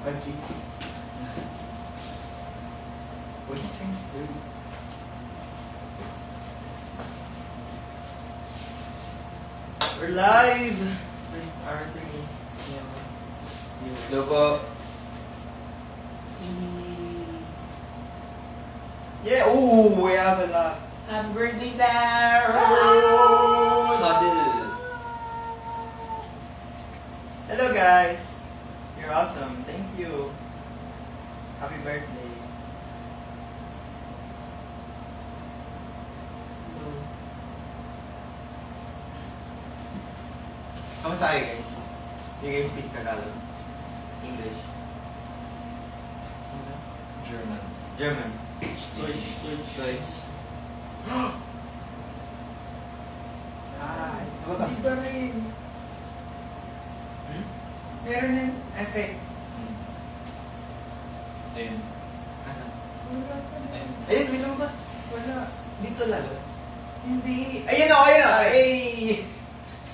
Country. What do you think? We're live with our three. Hello po. Yeah, ooh, we have a lot. Happy birthday there! Huddle. Hello guys. You're awesome. Thank you. Happy birthday. Hello. Kamusta kayo guys? Do you guys speak Tagalog? English? German. German? Deutsch. Deutsch? Ah, Hindi pa rin. Hmm? Meron yung effect. Ayun. Asan? Wala pa rin. Ayun. Ayun, may lumabas. Wala. Dito lalabas. Hindi. Ayun o, ayun o. Ay!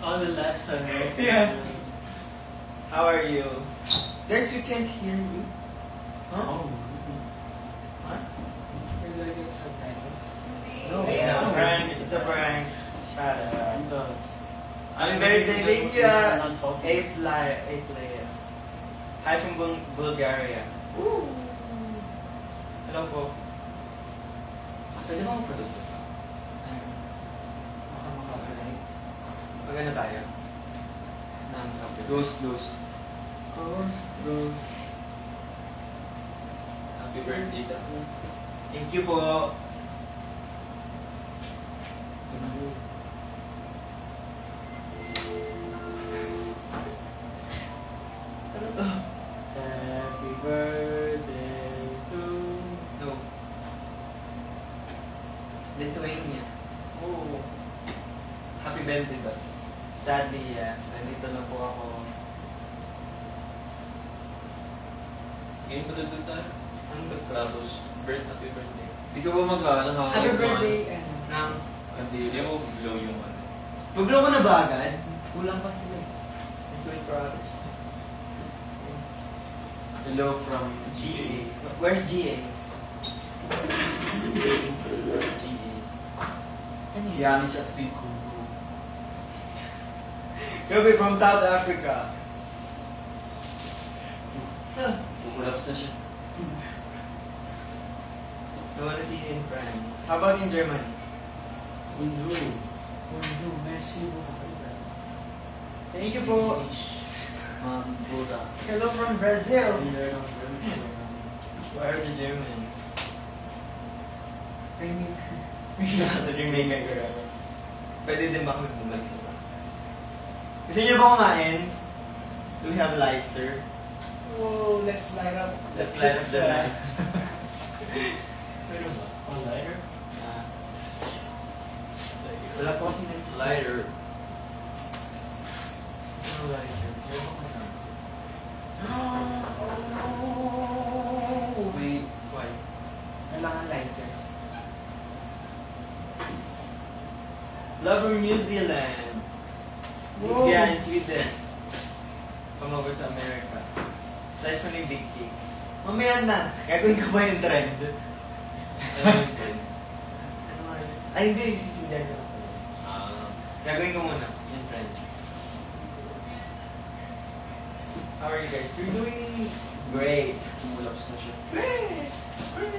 Oh, the last time, right? Yeah. How are you? Guys, we can't hear you. Huh? Oh. Huh? We're learning subtitles. No, It's a prank. It's a prank. Shut up. He does. Happy birthday, thank you, I'm not talking. Eighth layer. Hi from Bulgaria. Woo! Hello po. Pwede ba akong produkto? Baka makakaray. Maganda tayo. Non-copy. Ghost. Ghost. Happy birthday ta. Thank you po. Ano to? Happy birthday to... No. Lithuania. Oh. Happy birthday, boss. Sadly, nandito na po ako. Ngayon patutog tayo. Ang doktor. Tapos, happy birthday. Di ka ba mag-ano? Happy birthday, ano? Nang, Hindi ako blow yung ano. mag-blow ko na ba agad? Kulang pa sila eh. Let's wait for others. Yes. Hello from GA. Where's GA? GA. Giannis at Pico. Grabe, from South Africa. Kukulaps na siya. I wanna see you in France. How about in Germany? Bonjour. Bonjour, merci. Thank you po. Buddha. Hello from Brazil. Where are the Germans? Ringing. Nag-remake ang grabe. Pwede din ba kami bumalik na ba? Gusto niyo ba kumain? Do we have lighter? Whoa, let's light up. Let's light up the light. Meron ba? Oh, lighter? Ah. Wala po kasi nasa Lighter. Gusto mo lighter? Meron ba kasama? Oh no! Wait. Why? Kailangan lighter. Love from New Zealand. Whoa. Yeah, in Sweden. Come over to America. Slice mo na yung big cake. Mamaya na. Gagawin ko ba yung trend? Ano yun din? Ano nga yun? Ay, hindi. Sisindihan ko na pala. Gagawin ko muna yung trend. How are you guys? We're doing great. Kukulaps na siya. Great!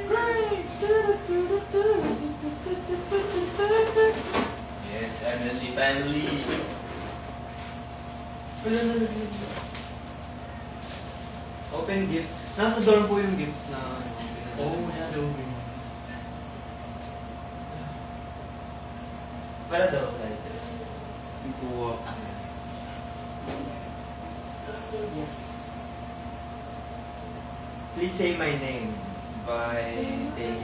Great! Yes, Emily family. Open gifts. Nasa dorm po yung gifts na Oh, hello. Wala daw lighter. Hindi ko Yes. Please say my name by Dave.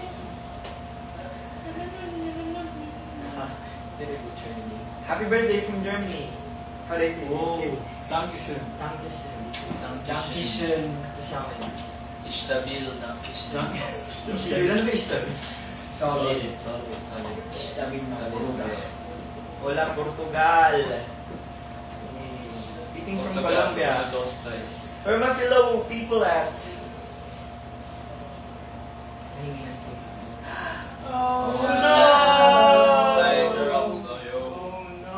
Germany. Happy birthday from Germany. How do I say Oh, it? Dankeschön. Dankeschön. Dankeschön. Kasama yun. Stabil na. Stabil. Ano ba stabil? Solid. Solid. Stabil na. Hola, Portugal. Greetings from Colombia. Dos guys. Where my fellow people at? Nahinginan ko. Oh, no! Lighter up sa'yo. Oh no!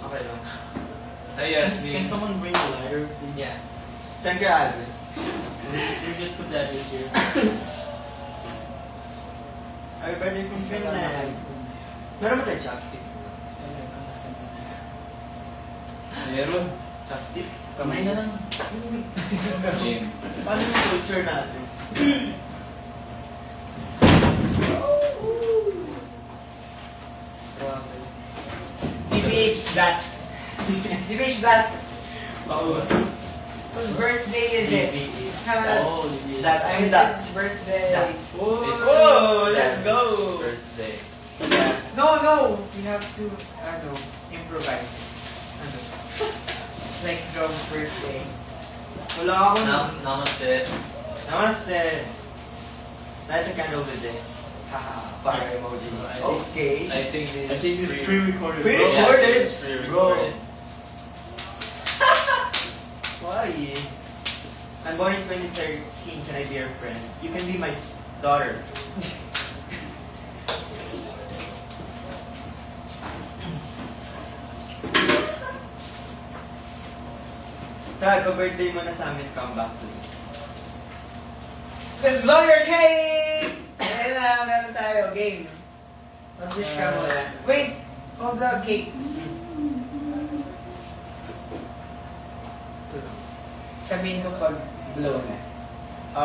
Okay lang. Hey, Can Yasmin. someone bring a lighter, please? Yeah. Send your address. You just put that this here. Happy birthday from Finland. Meron ba tayo chopstick? Meron. Chopstick? Kamay na lang. Game. Paano yung culture natin? Grabe. DBH that. DBH that. Paus. Whose birthday is it? Oh, That, I mean that. It's his birthday. That. Whoa, let's go. Birthday. Yeah. No. You have to, improvise. Ano? Like Job's birthday. Wala ako na. Namaste. Namaste. Light a candle with this. Haha. Fire emoji. Okay. I think I think this is pre-recorded. Pre- bro. Yeah, I think Recorded? it's pre-recorded. Why? I'm born in 2013. Can I be your friend? You can be my daughter. Tag, birthday mo na sa amin, come back please. Let's blow your cake! Ayan na, meron tayo. Game. Mag-wish ka muna. Wait! Hold the cake. Sabihin ko pag blow na.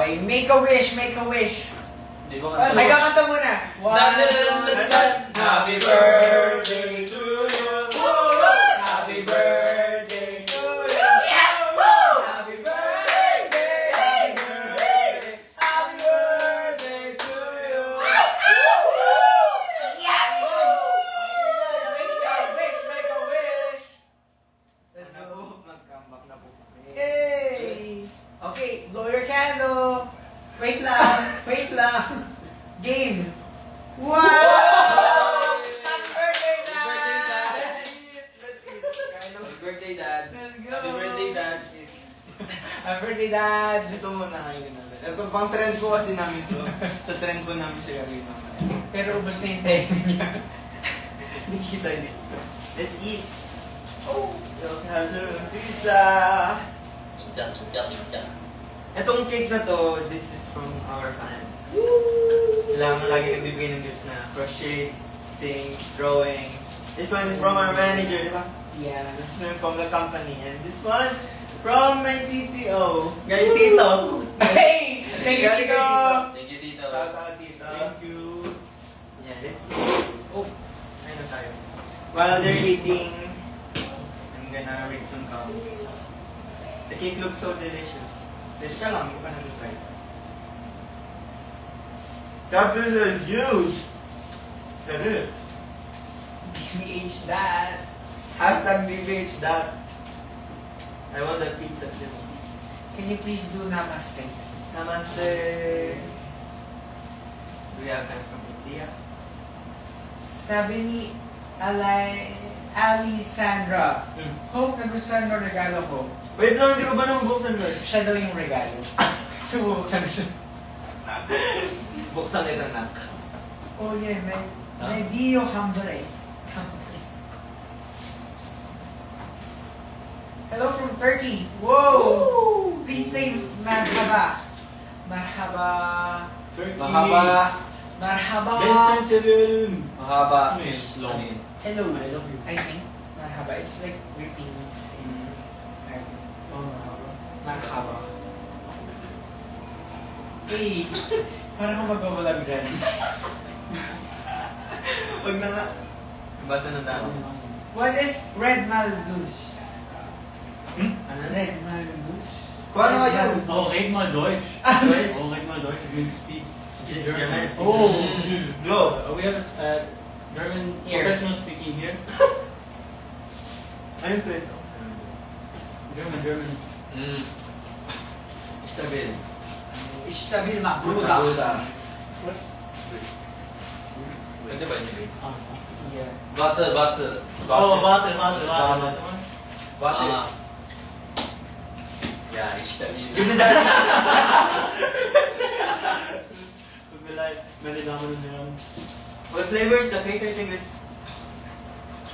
Okay, make a wish, make a wish. Di ba Ay, kakanta muna. Happy birthday to you. Happy birthday to you. Happy birthday. Happy birthday. Happy birthday to you. Make a wish. Let's Na go. po, mag-comeback na po kami. Yay! Okay, blow your candle. Wait lang. Game. Wow! Happy birthday, Dad! Let's eat. Kain na. Happy birthday, Dad. Let's go! Happy birthday, Dad. Happy birthday, Dad! Ito muna kainin namin. Ito pang trend ko kasi namin to. Sa trend ko namin siya gawin naman. Pero ubos na yung tenga niya. Hindi kita, hindi. Let's eat. Oh, we also have some pizza. Ika. Itong cake na to, this is from our fan. Kailangan lagi nagbibigay ng gifts na crochet, things, drawing. This one is from our manager, di ba? Yeah. This one from the company. And this one from my TTO. Galing Tito. Hey! Thank you, Galing Tito! kay Thank you, Tito. Shout out Tito. Thank you. Yeah, let's eat. Oh, ayun na tayo. While they're eating, I'm gonna read some comments. The cake looks so delicious. Let's ka lang, hindi pa natin try. That pizza is huge! That is. DBH that. Hashtag DBH that. I want that pizza too. Can you please do namaste? Namaste! Do we have fans from India? Sabi ni Alisandra, hope nagustuhan mo regalo ko. Wait lang, hindi ko ba naman buksan guys? Siya daw yung regalo. So, bubuksan na siya. Buksan kita nak. Oh yeah, medio hambre. Hello from Turkey. Whoa! Please say marhaba. Marhaba. Turkey. Mahaba. Marhaba. Benson Severin. Mahaba Ano yun? is long. Ano yun? Hello. I love you. I think marhaba. It's like greetings in Arabic. Oh, mahaba. Marhaba. Hey, parang ako magbabalag dyan. Huwag na nga. Basta na dapat. What is red malus? Ano? Red malus? Kung ano kayo? Oh, red mal Deutsch. Deutsch? Oh, red mal Deutsch. You can speak German. German. Oh. Go. We have German Here. professional speaking here. Ayun po ito. German. Stabil. Istabil makbuda. Bruda. Pwede ba yun? Yeah. Butter. Oh, water. Ah. Yeah, ishtabi. So we like, malalaman na yun. What flavor is the cake? I think it's...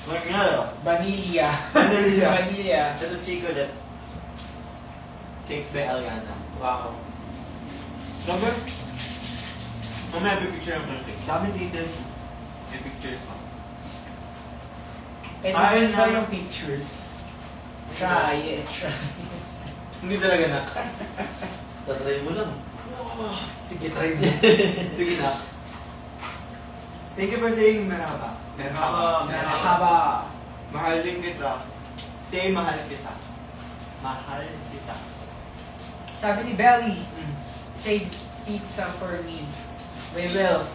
Vanilla. Vanilla. Vanilla. Ito chocolate. Cakes by Aliana. Wow. Number? Mamaya pipicture ang cake. Dami details. May pictures pa. And Ayun ba na. yung pictures? Try it. Try. Hindi talaga na. Tatry mo lang. Sige, try mo. Sige na. Thank you for saying merhaba. Merhaba. Merhaba. Mahal din kita. Say mahal kita. Mahal kita. Sabi ni Belly, say pizza for me. We will.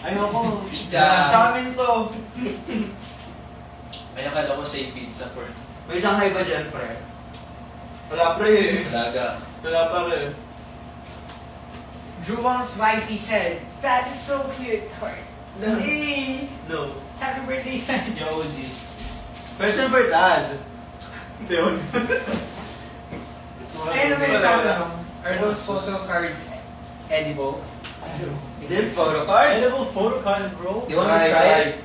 Ayoko. Pizza. Sa amin to. Ay, akala ko say pizza for May isang hay ba dyan, pre? Wala, pre. talaga. Wala pa, pre. Jewong's wifey said, "That is so cute, Court." Hey, No. happy birthday. Yo, G. Question for Dad. Hindi yun. Ayun naman yung tanong. Are those photo cards edible? This photo card? Edible photo card, bro. You wanna try it?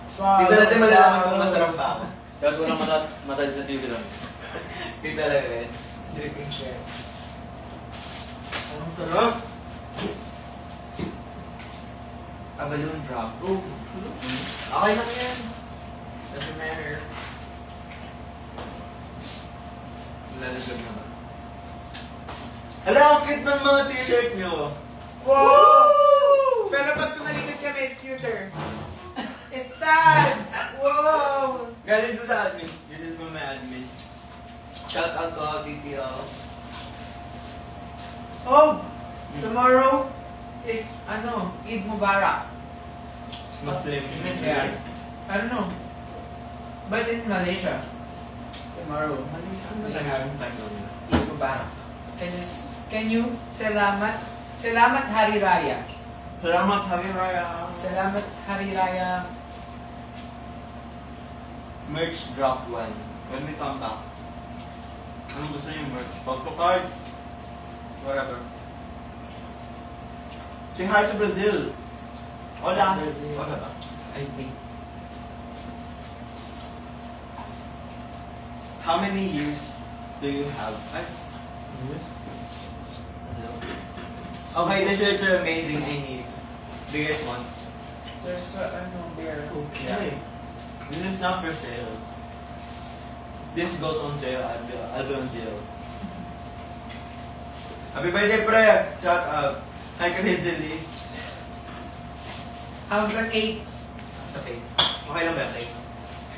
Swallow, Dito natin malalaman kung swallow. masarap pa ako. Kahit walang matay na TV lang. Dito talaga, guys. Dripping share. Ang sarap. A balloon drop. Oh. Okay lang yan. Doesn't matter. Lalasag na ba? Hala, ang cute ng mga t-shirt nyo. Wow! Pero pag tumalikod kami, it's cuter. It's that! Wow! Galing to sa admins. This is from my admins. Shout out to all TTO. Oh! Tomorrow is, Eid Mubarak. Muslim. Yeah. I don't know. But in Malaysia, tomorrow, Ano ba Tagalog time doon? Eid Mubarak. Can you salamat? Salamat Hari Raya. Salamat, Hari Raya. Salamat Hari Raya. Merch drop one. When we come back. Anong gusto niyo merch? Photo cards? Whatever. Say hi to Brazil. Hola. Brazil. Hola ba? I think. How many years do you have? Ay, hello. Okay, the shirts are amazing. I need. Do you guys want? There's beer. Okay. This is not for sale. This goes on sale at the Albion Jail. Happy birthday, pre! Shout out. Hi, Crazily. How's the cake? Okay. Okay lang ba, okay?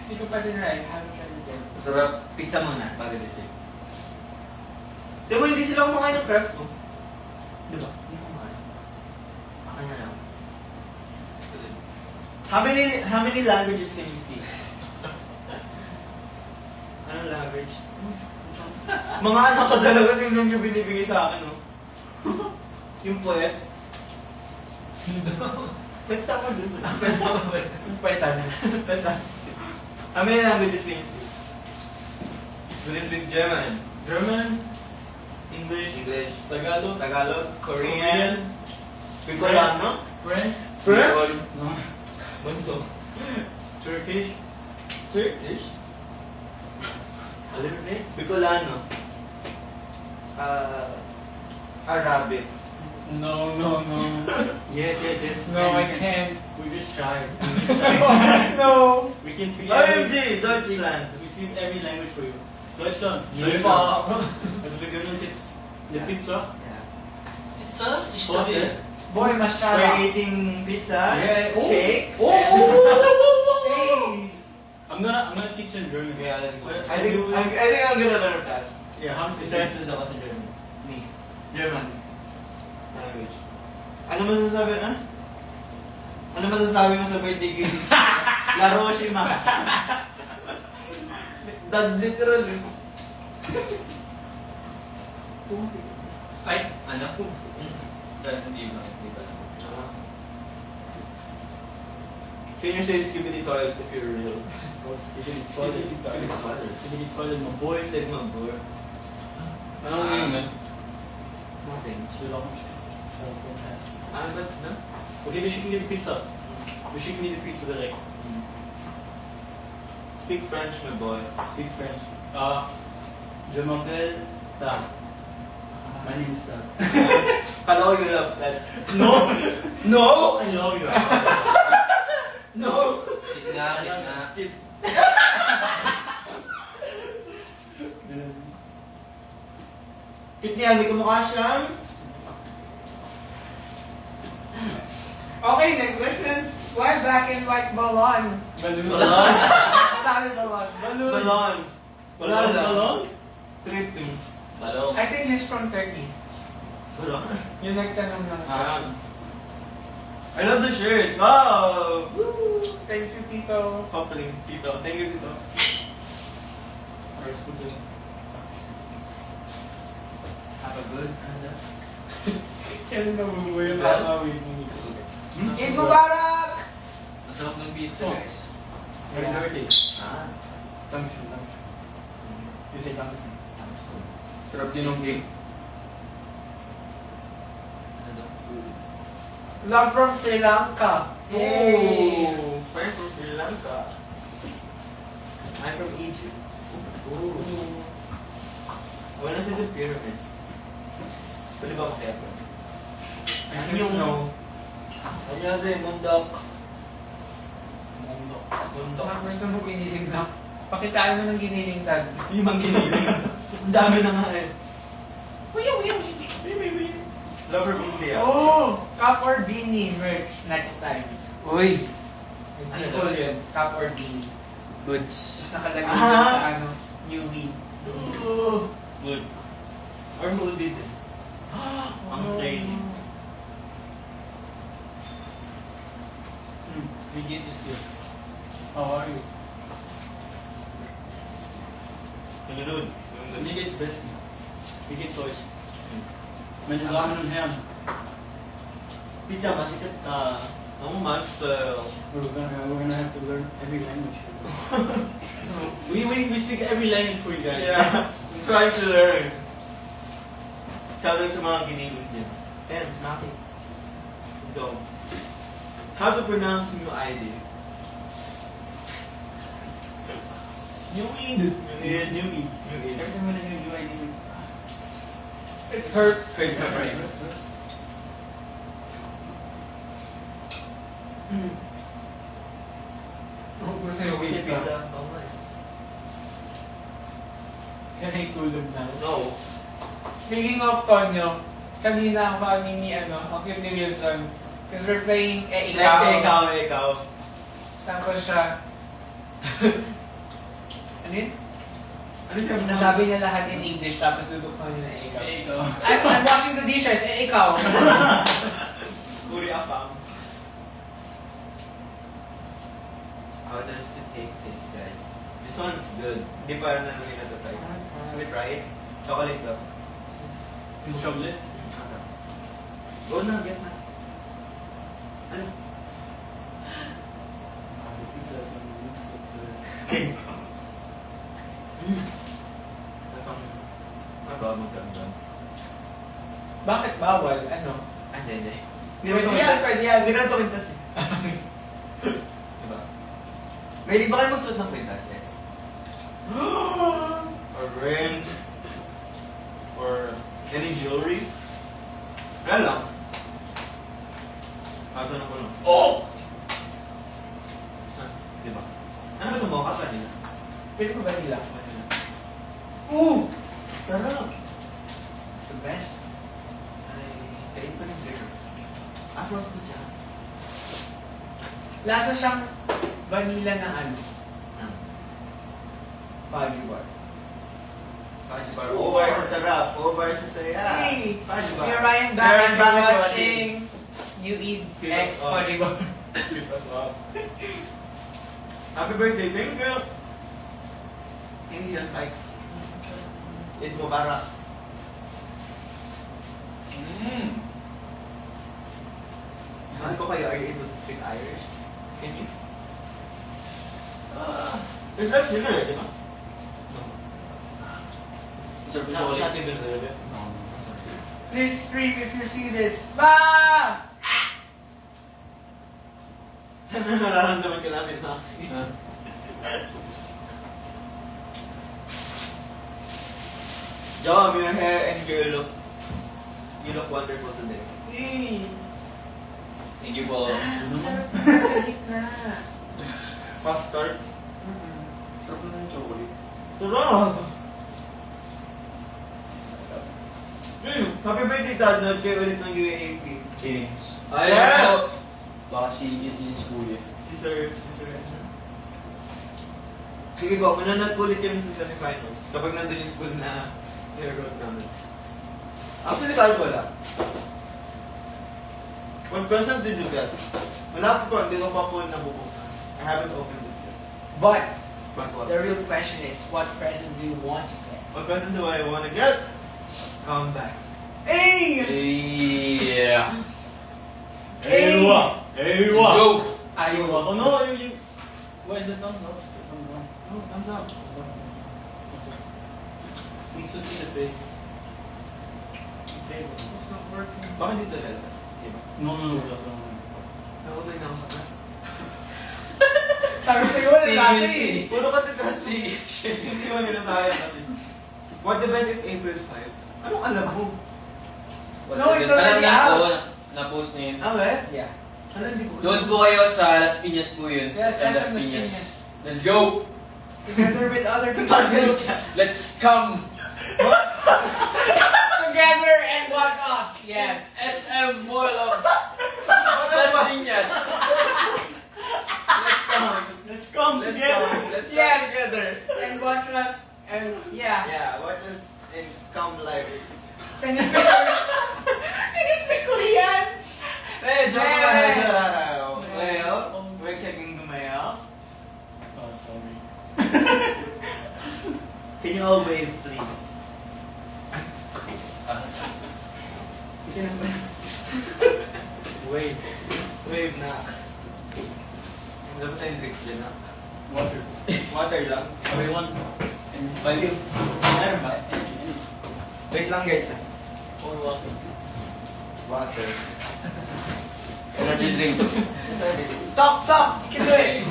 Hindi ko pa din try. Haven't tried it yet. Masarap. Pizza muna, bago dessert. Di ba hindi sila kumakain ng crust mo? Di ba? Hindi kumakain. Akin na lang. How many languages can you speak? Anong language? Mga anak ko talaga, tingnan nyo binibigay sa akin, no? Yung poet. Pwenta mo dun. Pweta na. Pwenta. How many languages can you speak? Do you speak German? German, English, Tagalog, Korean, Bicolano, French, French, no, Bunso, Turkish, Turkish, a little bit, Bicolano, Arabic. no. Yes. No, I And can't. We're just shy. No. We can speak OMG, Deutschland. We speak every language for you. Deutschland. Pop. Also wir gönnen uns jetzt eine Pizza. Yeah. Pizza? Vor dir. Boy, We're masyara. eating pizza, Yeah. cake. Hey! I'm gonna teach you in German. Yeah, I think I'm gonna learn fast. Yeah, how is Interested ako sa German. Me. German. Language. Ano masasabi, ha? Ano masasabi mo sa birthday gift? Laroshima. Dad, literal. Ay, anak ko. Dahil hindi ba? Can you say skibidi toilet if you're real? Oh, skibidi toilet. Skibidi toilet. Skibidi toilet, my boy. Said my boy. Anong ngayon nun? Nothing. Chill out. So, fantastic. But no? Okay, we should get pizza. We should get the pizza direct. Speak French, my boy. Speak French. Je m'appelle Ta. My name is Ta. Kala ko you love that. No! No! I love you. No! Kiss nga, kiss nga. Kiss. Cute niya, may kumukha siyang... Okay, next question. Why black and white balloon? Balon? Sabi balloon. Balloon. Balon. Wala Balon? lang. Balon? Trippings. Balong. I think he's from Turkey. Balon? Yung nagtanong ng I love the shirt. Wow! Woo! Thank you, Tito. Coupling, Tito. Thank you, Tito. First good. Have a good... Kailan na bubuhay ang Well. kakawin ni Eid Mubarak! Ang sarap ng pizza, Oh. guys. Very dirty. Ah. Tangshu. You say tangshu. Sarap din ng cake. Ano daw? Love from Sri Lanka. Oh! Friend from Sri Lanka. I'm from Egypt. Oh. Wala sa the pyramids. Pwede ba makiap yun? Ano yung no? Ano kasi? Mundok. Mundo. Mundok. Baka gusto mo giniling na. Pakitaan mo ng giniling tag. Gusto niyo mang giniling. Ang dami na nga eh. Lover of India. Oh! Cup or beanie merch next time. Uy! Hindi ko yun. Cup or beanie. Goods. Tapos nakalagay dun sa ano, new weed. Good. Or hoodie din. Ang training. We get this deal. How are you? Sunod. Wie geht's besten? Wie geht's euch? Meine Damen und Herren, Pizza masikat na. Mas... we're gonna have to learn every language. we speak every language for you guys. Yeah. I'm trying to learn. Shout out sa mga giniling din. Pens, matik. Go. How to pronounce new ID? New Eid. New ID. Every time when I hear new ID, It hurts. Hurts my brain. Gusto yung Kasi weed pizza. ka. Oo nga eh. Can I tulog na? No. Speaking of Tonyo, kanina ako ni ang cute ni Wilson. Because we're playing Ikaw. Tapos siya. Ano yun? Ano siya? Sinasabi niya lahat in English tapos dudukman niya na ikaw. Eh, ito. I'm washing the dishes, ikaw. Uri afam. How does the cake taste, guys? This one's good. Hindi pa namin na-try. Should we try it? Chocolate daw. Yung chocolate? Go na, get na. Ano? The pizza is mixed with the... Cake. Ano ba magdamdam? Bakit bawal? Ano? Hindi. Pwede yan, pwede yan. Hindi na ito kwintas eh. Diba? May di ba kayo magsuot ng kwintas, guys? Or rings? Or any jewelry? Wala lang. Bago na ko lang. Oh! Saan? Diba? Ano ba ito mo? Kapag nila? Pwede ko ba nila? Ooh! Sarap! It's the best. Ay, kain pa rin zero. Frosted siya. Lasa siyang vanilla na ano, Ah. fudge bar. Fudge bar. Over sa sarap. Over sa saya. Hey! Fudge bar. You're Ryan back Ryan and back you're and watching You Eat X Fudge Bar. Happy birthday, thank you! Thank you, Mike's. Eid Mubarak. Mahal ko kayo, are you able to speak Irish? Can you? There's actually dinner, di ba? Sarap yung Not chocolate. even a little bit. Please scream if you see this. Ma! Nararamdaman ka namin na. Ah. Jom, your hair and your look. You look wonderful today. Hey! Thank you po. Sarap na sa gitna. Puff tart. Sarap na yung chocolate. Sarap! Happy birthday, Dad. Nod kayo ulit ng UAAP. Ay, Yeah! ako. Baka si Kuya. Si Sir. Sige po, mananood po ulit kami sa semifinals. Kapag nandun yung school na nire-road namin. Actually, kahit wala. What present did you get? Wala po, hindi ko pa po nabubuksan. I haven't opened it yet. But, But what? the real question is, what present do you want to get? What present do I want to get? Come back. Hey! Yeah. Hey! Let's go. Ayaw mo. Oh no, you. What is it? No. Oh, thumbs up. Needs to see the face. Okay. It's not working. Bakit dito lalabas? Diba? No, just no. Nakutay na ako sa class. Sabi sa'yo, wala sa akin eh. Puro kasi class Hindi mo nila sa akin kasi. What event is April 5? Anong alam mo? No, it's already out. Alam na po, na-post niya yun. Ah, ba? Yeah. Ano, hindi ko. Doon po kayo sa Las Piñas po yun. Yes, Sa SM Las Piñas. Let's go! Together with other people groups. Let's come! Together and watch us. Yes. SM Mall of Las Piñas. Let's come Let's together. come. Let's Yes. come together. And watch us. And yeah. Yeah, watch us in come live. Can you speak Can you speak Korean? Hey, joke Yeah. lang. Well, we're checking the mail. Oh, sorry. Can you all wave, please? Wave. Wave na. Dapat tayong drinks dyan na. Water. Water lang. Okay, one. And Baliw. Meron ba? any. Wait lang guys ah. Or water. Water. Energy drink. Talk. You can do it.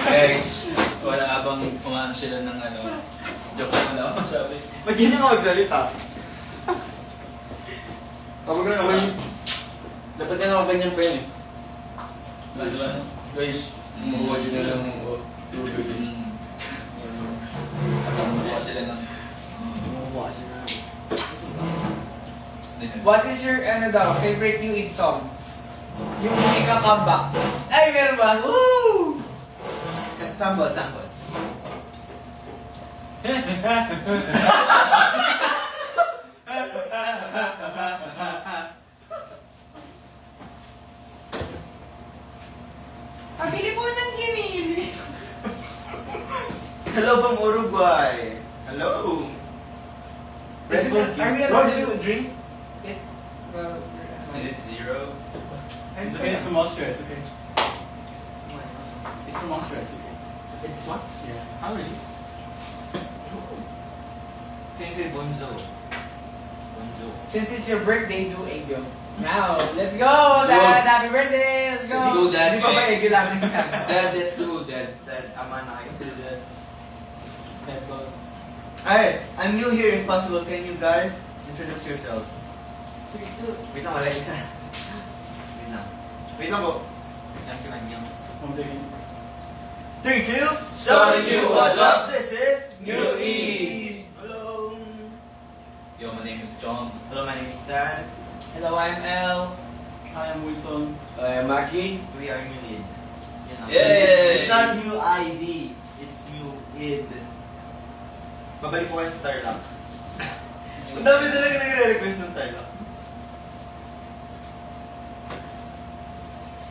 Guys, wala abang kumain sila ng ano. Joke lang ako sabi. Ba't yun yung mga magsalita? Kapag na naman, dapat na ako ganyan pa yun eh. Diba? Guys, mabuha dyan na lang ng tubig. Mabuha sila ng... Mabuha siya na. What is your favorite new Eid song? Yung hindi ka comeback. Ay, meron ba? Woo! Sample. Pabili mo ng ginili. Hello from Uruguay. Hello. Red Bull Are we Kids. allowed to drink it? Well, Is it zero? It's okay, it's from Austria, it's okay. It's from Austria, it's okay. It's what? Yeah. How really? Can you say bonzo? Bonzo. Since it's your birthday, do a joke. Now, let's go, Dad! Happy birthday! Let's Let's go, go! Dad. Hindi pa ba igilatin ka? Dad, let's go, Dad. Dad, ama na kayo. That bug. Alright, I'm new here if possible. Can you guys introduce yourselves? Wait lang, wala isa. Wait lang po. Yan si Manyang. 1 second. 3, 2, Sorry, you, what's up? This is New Eid. Hello. Yo, my name is John. Hello, my name is Dan. Hello, I'm El. Hi, I'm Wilson. Maki. We are New Eid. Yan ang- Yay! It's not new ID. It's new Eid. Babalik po kayo sa Tarlac. Ang dami talaga nagre-request ng Tarlac.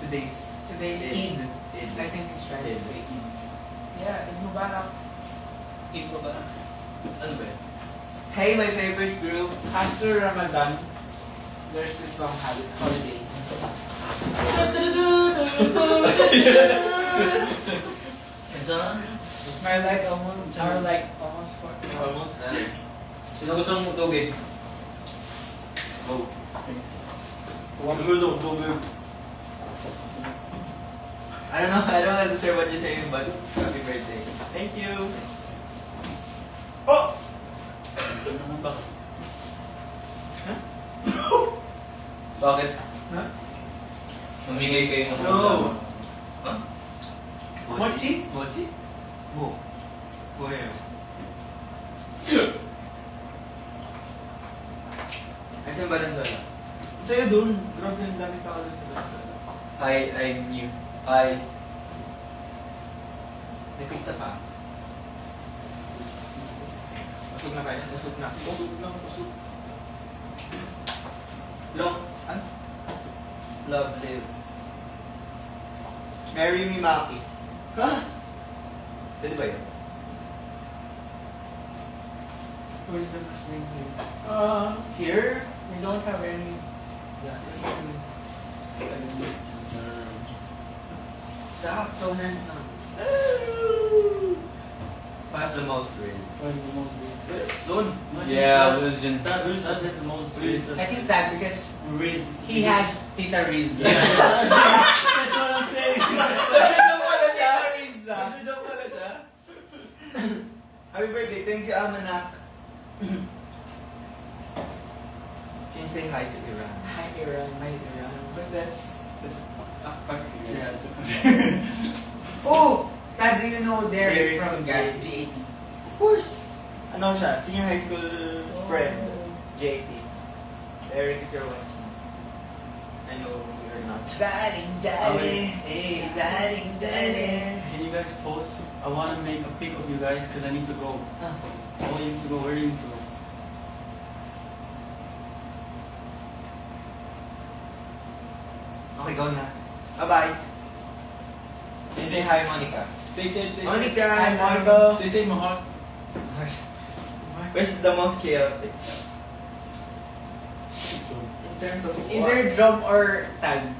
Today's Eid. Eid. I think he's trying to Eid. say Eid. Yeah, Eid Mubarak. Eid mo ba? Ano ba yun? Hey, my favorite group. After Ramadan, there's this long holiday. Kanta? almost 4. Almost done. Sino gusto mong tubig? Oh, thanks. Good of tubig. I don't know how to say what you're saying, but happy birthday. Thank you. Oh! Ito naman ba? Bakit? Huh? Mamigay kayo ng No. Huh? Mochi? Mochi? Mo. Mo yun. Asan yung Valenzuela? Sa'yo dun. Grabe yung dami tao dun sa Valenzuela. I knew. I... May pizza pa. Busog na kayo. Busog na. Busog lang, busog. Long. Ano? Love, live. Marry me, Maki. Ha? Pwede ba yun? Who's the Muslim here? Here? We don't have any. Yeah. Mm. Stop, so handsome. Pass the most rays. What's the most race? Very soon. Yeah, Wilson. That is the most race. I think that because Race. he has Tita Riz. That's what I'm saying. Nagjo-joke pala siya. Riz. Nagjo-joke pala siya. Happy birthday. Thank you, Amanak. Can you say hi to Iran? Hi Iran. Hi, Iran. But that's a country. Yeah, it's a Oh! Dad, do you know Derek Derek from from GAT? GAT. Of course. Ano siya? Senior high school friend. JP. Eric, if you're watching. I know you're not. Darling, darling. Hey, darling, darling. Can you guys post? I want to make a pic of you guys because I need to go. Ah. Oh, you need to go. Where do you need to go? Okay, go na. Bye-bye. Say hi, Monica. Stay safe. Stay Monica, safe. Marco. Stay safe, my heart. Where's the most chaotic? In terms of what? Either drum or tag.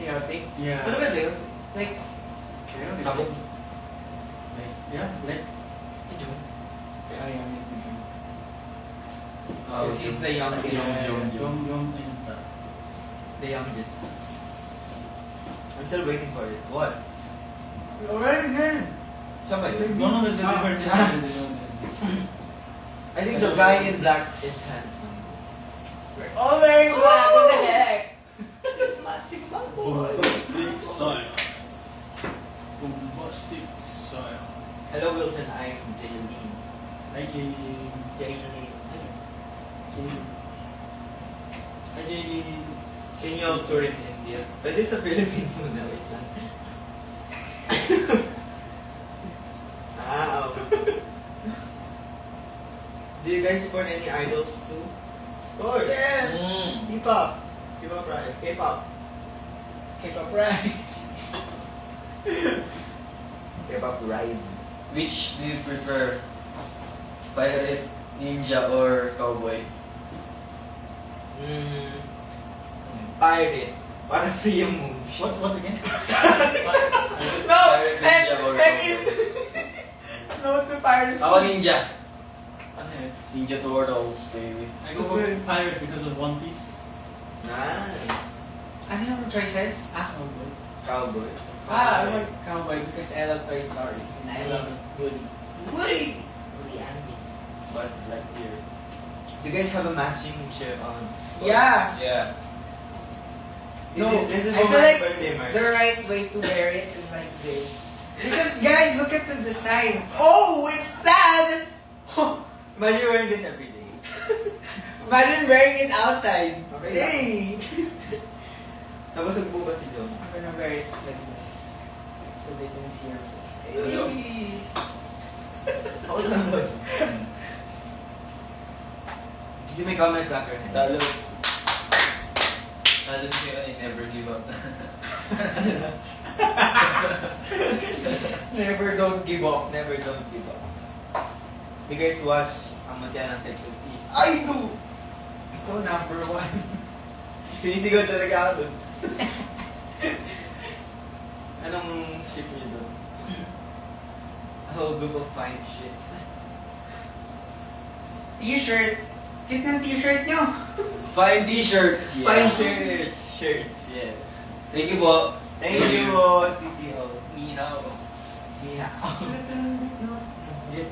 Chaotic. Yeah. Ano ba chaotic? Like, Sabog. Yeah, let. Si Jun. oh yeah, maybe drum. Oh, Because he's the youngest. Yung The youngest. I'm still waiting for it. What? Already good. Siya ba yun? No, there's a different I think the guy in black is handsome. We're all wearing black. What the heck? Plastic bag Bombastic style. Bombastic style. Hello Wilson, I'm Jaylene. Hi, Jaylene. Jaylene. Hi, Jaylene. Can you all tour in India? Pwede sa Philippines muna, wait lang. Wow. Do you guys support any idols too? Of course. Yes. K-pop. K-pop rise. K-pop. K-pop rise. K-pop rise. Which do you prefer? Pirate, ninja, or cowboy? Pirate. Para free yung movie. What again? No! Pirate, ninja, or And is no to piracy. Ako ninja. Ano yun? Ninja Turtles, baby. I go for pirate because of One Piece. Nice. Ano yung choices? Cowboy. Cowboy. I want cowboy because I love Toy Story and I love Woody. Woody! Woody Andy. Buzz Lightyear. Do you guys have a matching shirt on? Yeah. Yeah. This is I for feel my like birthday merch. the right way to wear it is like this. Because guys, look at the design. Oh, it's that! Imagine you're wearing this every day. Imagine wearing it outside. Okay. Hey! Tapos nagbukas si John. I'm gonna wear it like this. So they can see your face. Hello. Hey! Okay lang ba John? Kasi may comment back your hands. Talo. Talo siya ay never give up. Never don't give up. Never don't give up. You guys watch ang Mutya ng Sexual P? I do! Ito, number 1. Sinisigaw talaga ako dun. Anong ship niyo dun? whole group of fine shits. T-shirt. Cute ng t-shirt nyo. Fine t-shirts. Yeah. Fine shirts, yes. Thank you po. Thank you, TTO. Minaw. Yeah. Git.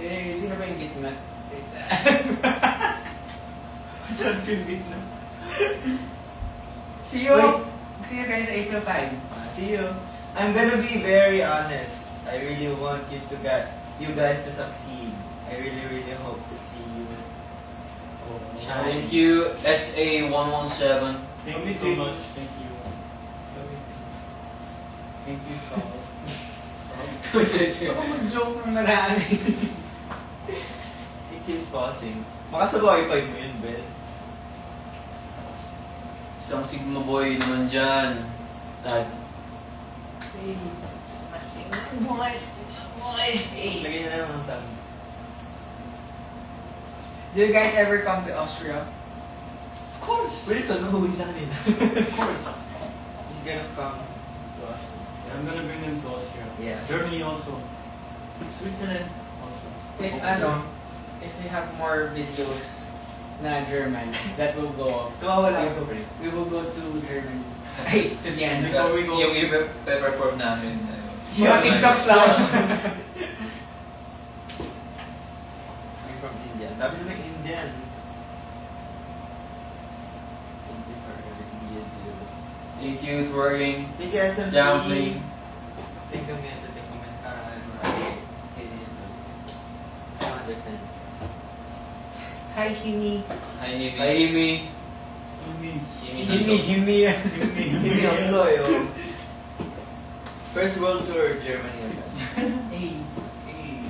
Eh, sino ba yung gitna? Saan yung na? See you! Wait. See you guys April 5. See you. I'm gonna be very honest. I really want you guys to succeed. I really hope to see you. Shine. Thank you, SA117. Thank you so much. Thank you. Thank you, Saul. Gusto ko mag-joke ng marami. It keeps pausing. Makasabay pa mo yun, Ben. Isang Sigma boy naman dyan. Dad. Hey, masing boys. Hey. Lagyan na lang ng sound. Do you guys ever come to Austria? Of course! Wilson, uuwi sa kanila. Of course. He's gonna come to us. I'm gonna bring them to Austria. Yeah. Germany also. Switzerland also. If if we have more videos na German, that will go up. Tumawala ako sa break. We will go to Germany. Ay, to the end. Before we go- yung i-perform namin. Mga TikToks lang. I'm from India. Dami naman Indian. Thank you for everything you do. Thank you, twerking. Thank you, SMT. Jumping. Thank you, Mento. Thank you, Mentara. I don't understand. Hi, Himi. Hi, Nivy. Hi, Amy. Himi. Hindi ako soyo. First world tour, Germany agad. Hey. Hey.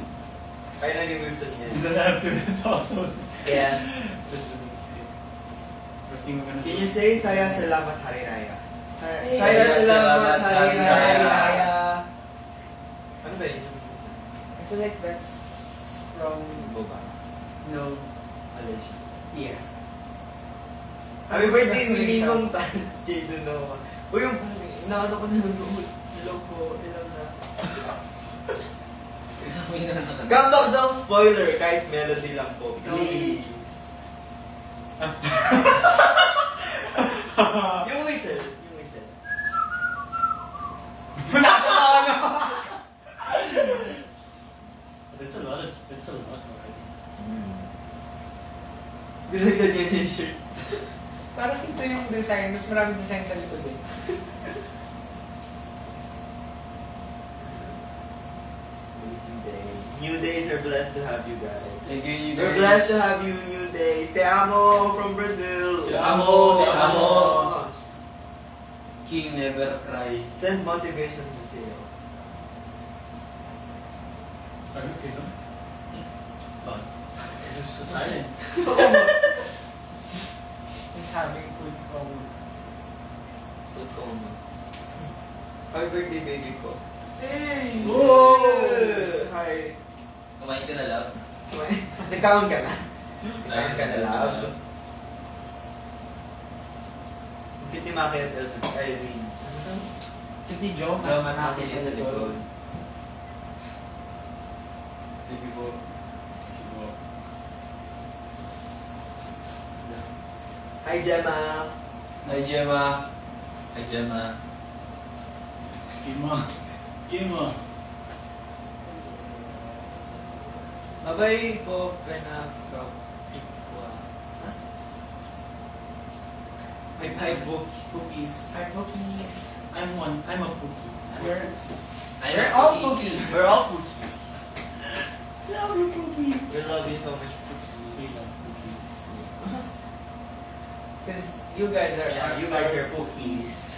Kaya na ni Wilson yan. You don't have to talk to them. Yeah. Listen, it's okay. First thing we're gonna Can do. you say Saya Salamat Hari Raya? Hey. Saya Salamat Salamat Hari Hari Raya. Raya. Ano ba yun? I feel like that's from Boba. no Alicia. year. Happy birthday, hindi mong Jade Noah. Uy, yung inaano ko na nag-uot. Hello po, ilang na. Comeback song spoiler, kahit melody lang po. Please. Yung whistle. Yung whistle. That's a lot. That's a lot already. Binagyan niya yung shirt. Parang ito yung design. Mas maraming design sa likod eh. Amazing day. New days are blessed to have you guys. Thank you, you We're guys. blessed to have you, New Days. Te amo from Brazil. Te amo, te amo. King never cry. Send motivation to sa'yo. Are you okay, no? Oh. It's just silent. He's having food coma. Let's go on. Happy birthday, baby ko. Hey! Whoa! Hi. Kumain ka na lang. Nagkaon ka na? Nagkaon ka na, love? Cute ni Maki at Elsa. Irene. Ano to? Cute ni Joe. Joe at Maki niya sa likod. Thank you po. Thank you po. Hi, Gemma. Hi, Gemma. Hi, Gemma. Kima. Kima. Mabay ko pinaka... May 5 cookies. Hi, cookies. I'm a cookie. We're all cookies. We're all cookies. Love you, cookie. We love you so much, We cookies. love cookies. Because you guys are Yeah, you guys are cookies.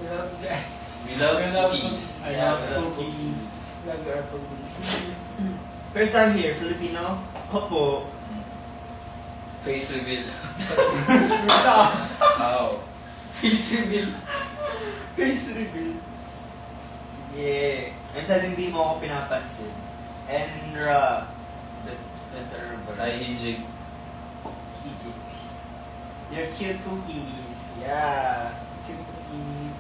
We love you guys. We love We love cookies. I Yeah, love we love cookies. Love your cookies. First time here, Filipino? Opo. Face reveal. Ito. Wow. Face reveal. Face reveal. Sige. I'm sad hindi mo ako pinapansin. Enra. The third word. Hi, Hijig. Hijik. You're cute cookies. Yeah. Cute cookies.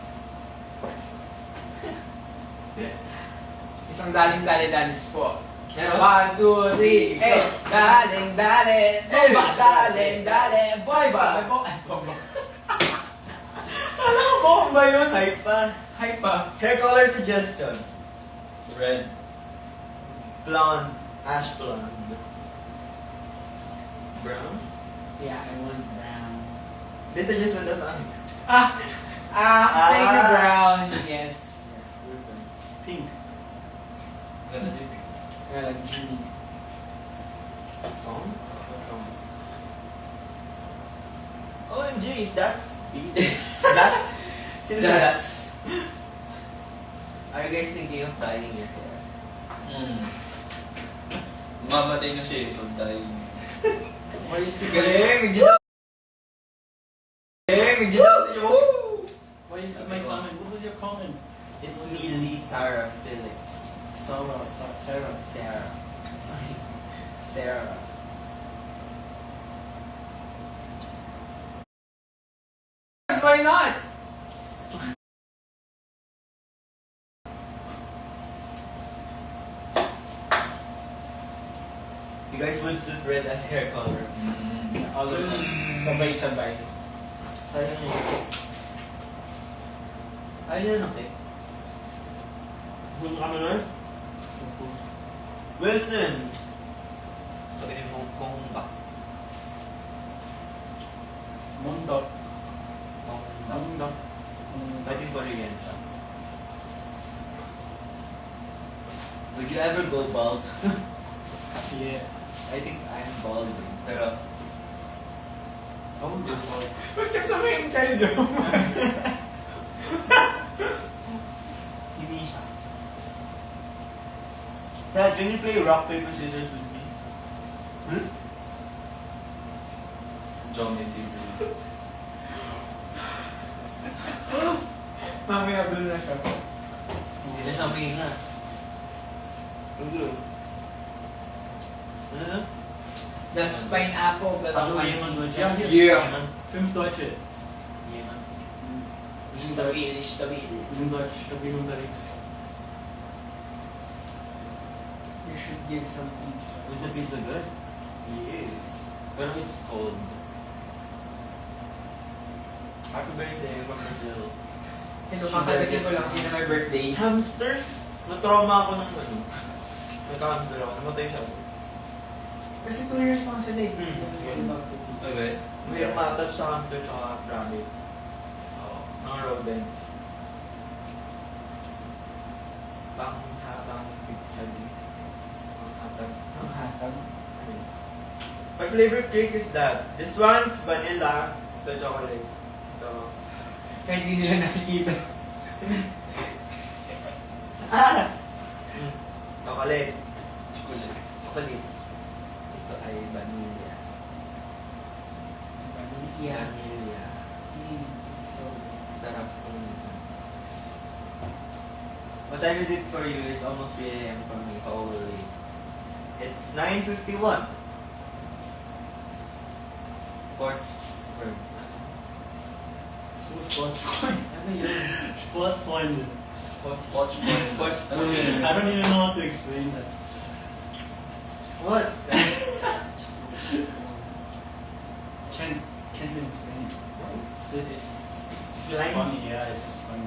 Isang daling-dali dance po. Meron? 1, 2, 3, eh! Daling-dali! Bomba! Daling-dali! Bomba! Bomba! Alam ko bomba yun! Hype pa. Hype pa. Hair color suggestion. Red. Blonde. Ash blonde. Brown? Yeah, I want brown. They suggest na saan. Say na brown. Yes. Pink. Ganda din. Kaya lang, Jimmy. What song? What song? OMGs, that's beat. That's... Since that's... Are you guys thinking of dyeing your hair? Mamatay na siya eh, so tayo. Why you skip galing? Galing! Galing! Why you skip my comment? What was your comment? It's me, Lee Sarah Felix. Sarah. Sarah. Sorry. Sarah. Why not? You guys would suit red as hair color. All of us. Sabay-sabay. Sayang yun. Ayaw nyo na pick. Punta kami na? Wilson! Sabi ni Mong ba? Mondok. Mong Mondok. I think Korean siya. Would you ever go bald? Yeah. I think I'm bald. Pero, I would go for it. Ba't ka sabihin kayo? hindi siya. Dad, can you play rock, paper, scissors with me? Hmm? Geometry. Mamaya blue na siya. Hindi na siya pahinga. Ano na? Das pineapple, Hallo jemand mit ja hier. Yeah. 5 Deutsche. Jemand. Stabil. Wir sind deutsch, stabil unterwegs. You should give some pizza. Was the pizza good? Yes. Pero it's cold. Happy birthday from Brazil. Hello, kakalatin ko lang sino may birthday. Hamster? Na-trauma ako ng ano. Nagka-hamster ako. Namatay siya. Kasi 2 years lang sila eh. Okay. May matouch sa hamster tsaka rabbit. Oo. Mga rodents. Panghabang pizza din. Panghabang. Ang hatag. My favorite cake is that. This one's vanilla. Ito chocolate. Ito. Kahit hindi nila nakikita. Chocolate. Chocolate. Chocolate. Ito ay vanilla. Vanilla. Vanilla. So, Sarap kung... What time is it for you? It's almost 3 a.m. for me. Holy. It's 9:51. Sports. So Sportsfreunde. Ano yun? Sportsfreunde. Sports. Ano yun? I don't even know how to explain that. What? Can't even explain it. It's just Slime? funny, yeah, it's just funny.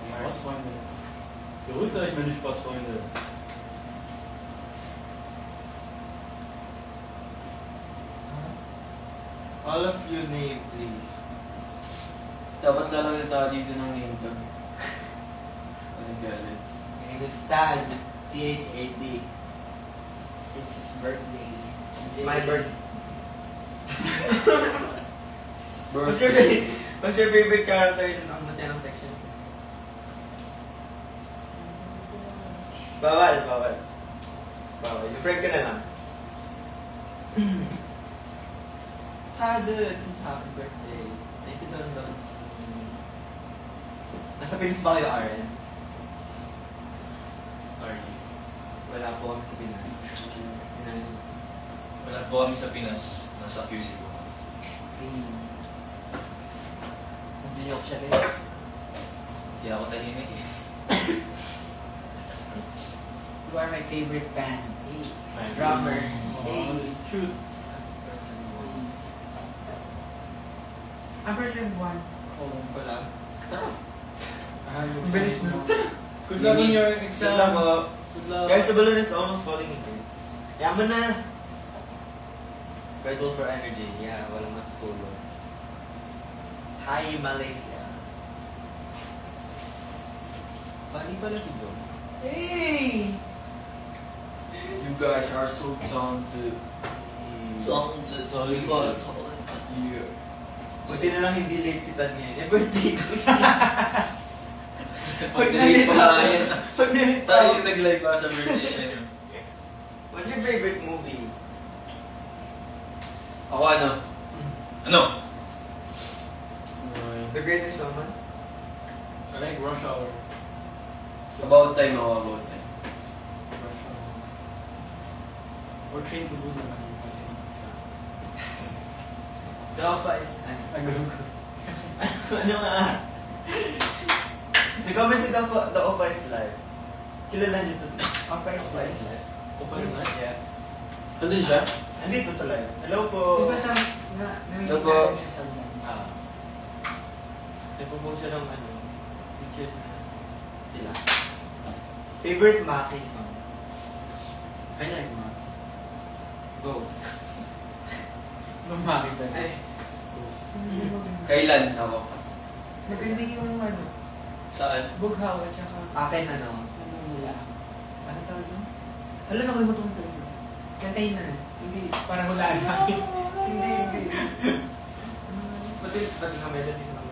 Sportsfreunde. Beruhigt euch, meine Sportsfreunde. All of you name, please. Dapat lalagyan tayo dito ng name tag. Ano galit? My name is Tad. T-H-A-D. it's his birthday. It's my birthday. What's your favorite character in ang Matinang section? Bawal. Yung friend ka na lang. Tad, it's happy birthday. Thank you, Don. Nasa Pinas ba kayo, RN? RD. Wala po kami sa Pinas. Wala po kami sa Pinas. Nasa QC po. Joke siya guys. Hindi ako tahimik eh. You are my favorite band. Hey. Drummer. Hey. Oh, it's cute. Ampersand 1. Colon. Wala. Tara. Ang bilis na. Good luck in your Good exam. luck, oh. Good luck. Guys, the balloon is almost falling in here. Yaman na! Red Bull for energy. Yeah, walang matutulog. Hi, Malaysia. Bali pala si John. Hey! You guys are so talented. Sorry po. Yeah. Buti na lang hindi late si Tan ngayon. Eh, birthday ko. Pag nalate pa nga yan. Pag nalate Tayo tayo. yung nag-live para sa birthday. What's your favorite movie? Ako ano? Ano? The Greatest Showman? I like Rush Hour. About time ako, about time. Rush Hour. Or Train to Busan. The Oppa is... Ano? Ano nga? Nag-comment si The Oppa is live. Kilala niyo ito? Oppa is Oppa live. is live. Oppa is live? Yeah. Andun siya? Nandito sa live. Hello po. Di ba sa... Hello po. Naminig siya sa dance. Nagpo-post siya ng pictures na sila. Favorite Maki song? I like Mark. Ghost. Lumaki ba? Ay, Ghost. Kailan ako? Maganda yung ano, Saan? bughaw at saka akin ano? ano mula. Ano tawag yun? Alam na ko yung matungtong yun. Kantahin na na. Hindi. Parang hulaan namin. Hindi. Pati nga melody naman.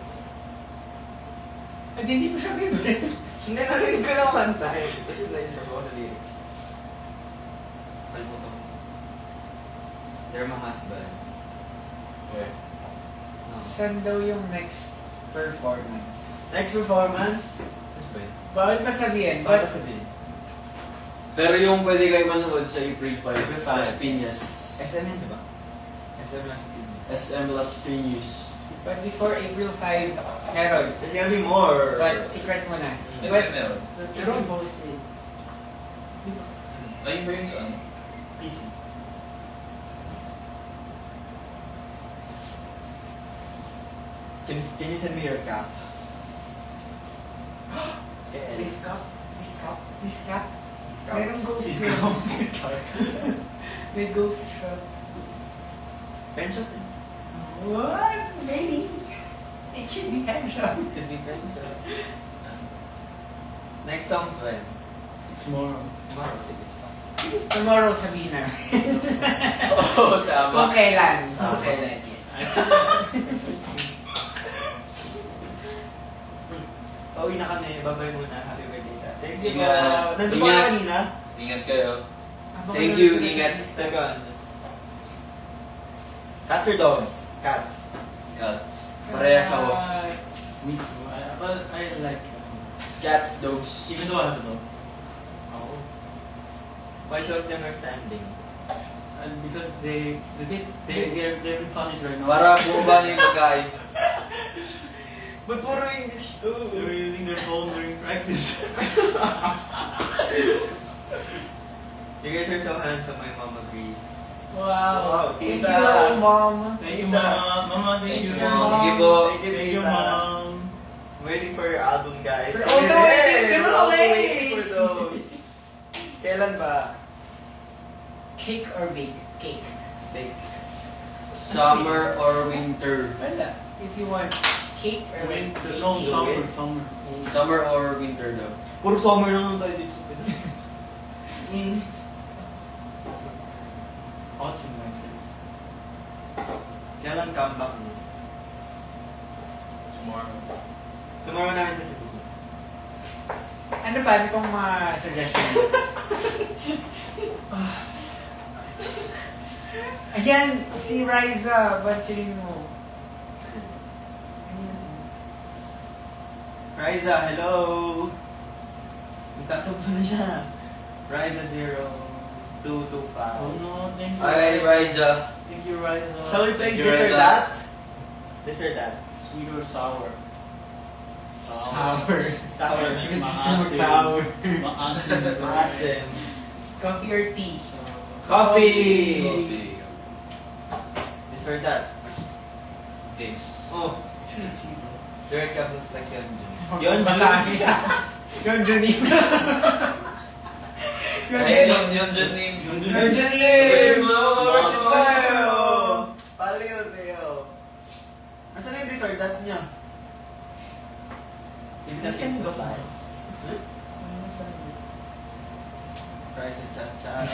At hindi mo siya favorite. Hindi, narinig ko lang kanta eh. Tapos na-inlove ako sa lyrics. Kalimutan ko. They're my husbands. Okay. No. Saan daw yung next performance? Next performance? Ano ba yun? Bawal pa sabihin, Baka but sabihin. Pero yung pwede kayo manood sa April 5, April 5. Las Piñas. SM yun, di ba? SM Las Piñas. SM Las Piñas. but before April 5, meron. There's gonna be more. But secret mo na. May But meron. we'll keep you posted. Ayun ba yun sa ano? PC. Can you send me your cap? This cup, this cup, this cap. Cap. Merong ghost This yun. cap. This cap. May ghost shot. Pen shop? What? Maybe. It could be pen shot. Could be pen shop. Next song's when? Tomorrow. Tomorrow, sige. Tomorrow sabihin na. Oo, tama. Kung kailan. Kung kailan, yes. Pauwi na kami. Bye-bye muna. Happy birthday. Thank you. Ingat. Nandun pa Ingat. ka kanina? Ingat kayo. Thank you, ingat. Teka. Cats or dogs? Cats. Cats. Parehas ako. Me too. But I like cats more. Cats, dogs. Even though I have a dog. Oh. Why two of them are standing? And because they're in college right now. Para bumaba na yung pagkain. Ba't puro English to? They were using their phone during practice. You guys are so handsome, my mom agrees. Wow. Wow, Thank tita. you, Mom. Thank you, Mama. Mama, thank Thanks, you. Mom. Thank you po. Thank you, Thank you, tita. Mom. I'm waiting for your album, guys. We're also Hey, waiting too, we're also Lay. waiting for those. Kailan ba? Cake or bake? Cake. Like, Summer or winter? Wala. If you want cake or Winter. bake. No, Cake. summer. Summer or winter daw? puro summer lang tayo dito sa Pinas. Init. Autumn, actually. Kailan comeback mo? Tomorrow. Tomorrow namin sasabihin. Ano ba? Ano pong mga suggestion? Ayan, si Riza. Pansinin mo. Riza, hello! Nagtatagpo na siya. Riza 0225. Oh no, thank you. Hi, Riza. Thank you, Riza. Shall we play Thank you, this or Riza. that? This or that? Sweet or sour? Sour. Sour. Sour. Maasim. Maasim. Coffee or tea? Coffee! Coffee. This or that. This. Oh, your cap looks like Yeonjun. Yun, basahin. Yun, Junin. Ayun yun dyan name. Yun, Junin! Worship mo! Worship mo! Paliw sa'yo. Nasaan na yung this or that niya? Give it a Nasaan pizza ba? slice. Huh? Rice and cha-cha.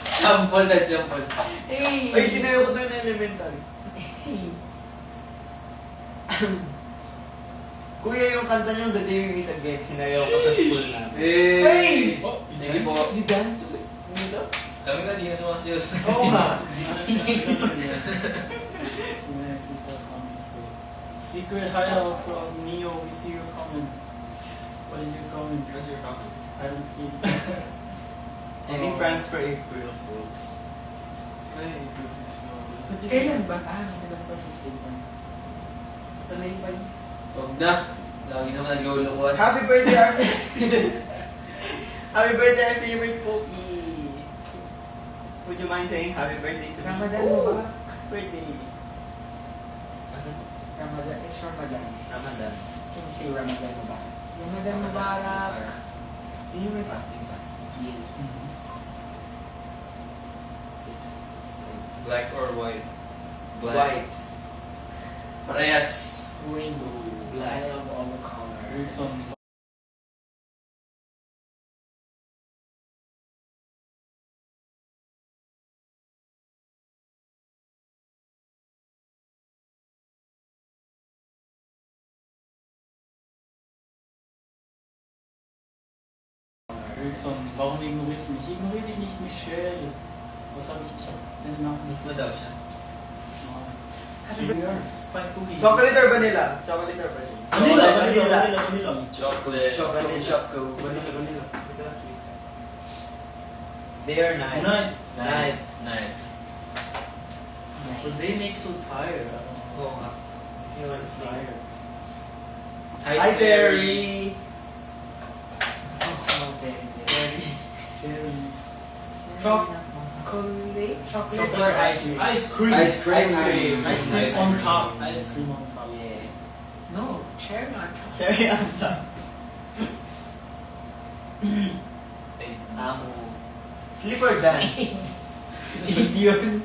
Sample na sample. Hey! Ay, sinayo ko doon na elementary. Hey! Kuya, yung kanta niyo, The Day We Meet Again, sinayaw ko sa school namin. Hey! Oh, Sige po. You dance to it? Dito? Kami nga, di na sumasayaw. Oo nga. Secret hideout from Neo. We see your comment. What is your comment? What's your comment? I don't see it. Any plans for April Fools? Ay, perfect na. Kailan ba? Kailan ba siya statement? Sanay ba yun? Huwag na. Lagi naman naglulukuhan. Happy birthday, our Happy birthday, our favorite Poki. Would you mind saying happy birthday to me? Ramadan Oh, Mubarak. birthday. Asan? Ramadan. It's Ramadan. Ramadan. Can you say Ramadan Mubarak? Ramadan Mubarak. Yun yung may fasting. Yes. It's Black or white? white. Parehas. Rainbow. Black. I love all the colors. Wilson. Wilson, warum ignorierst du mich? Ignoriere dich nicht, Michelle. Was habe ich? Ich habe deinen Namen Miss mo daw siya. She's yours. 5 cookies. Chocolate or vanilla? Chocolate or vanilla? Vanilla, Vanilla. vanilla, vanilla. Chocolate. Choco, choco. Vanilla, vanilla. Look at that cute. Day or night? Night. Night. Night. But they make so tired. I don't know. Oo nga. Sino So man sleep? tired. Hi, Terry! Oh, baby. Terry. Chocolate? Chocolate or ice cream? Ice cream. Ice cream. Ice cream. Ice cream Ice on cream. top. Ice cream on top. Yeah. No, cherry on top. Cherry on top. Ay, Amo. Sleep or dance? Eid yun.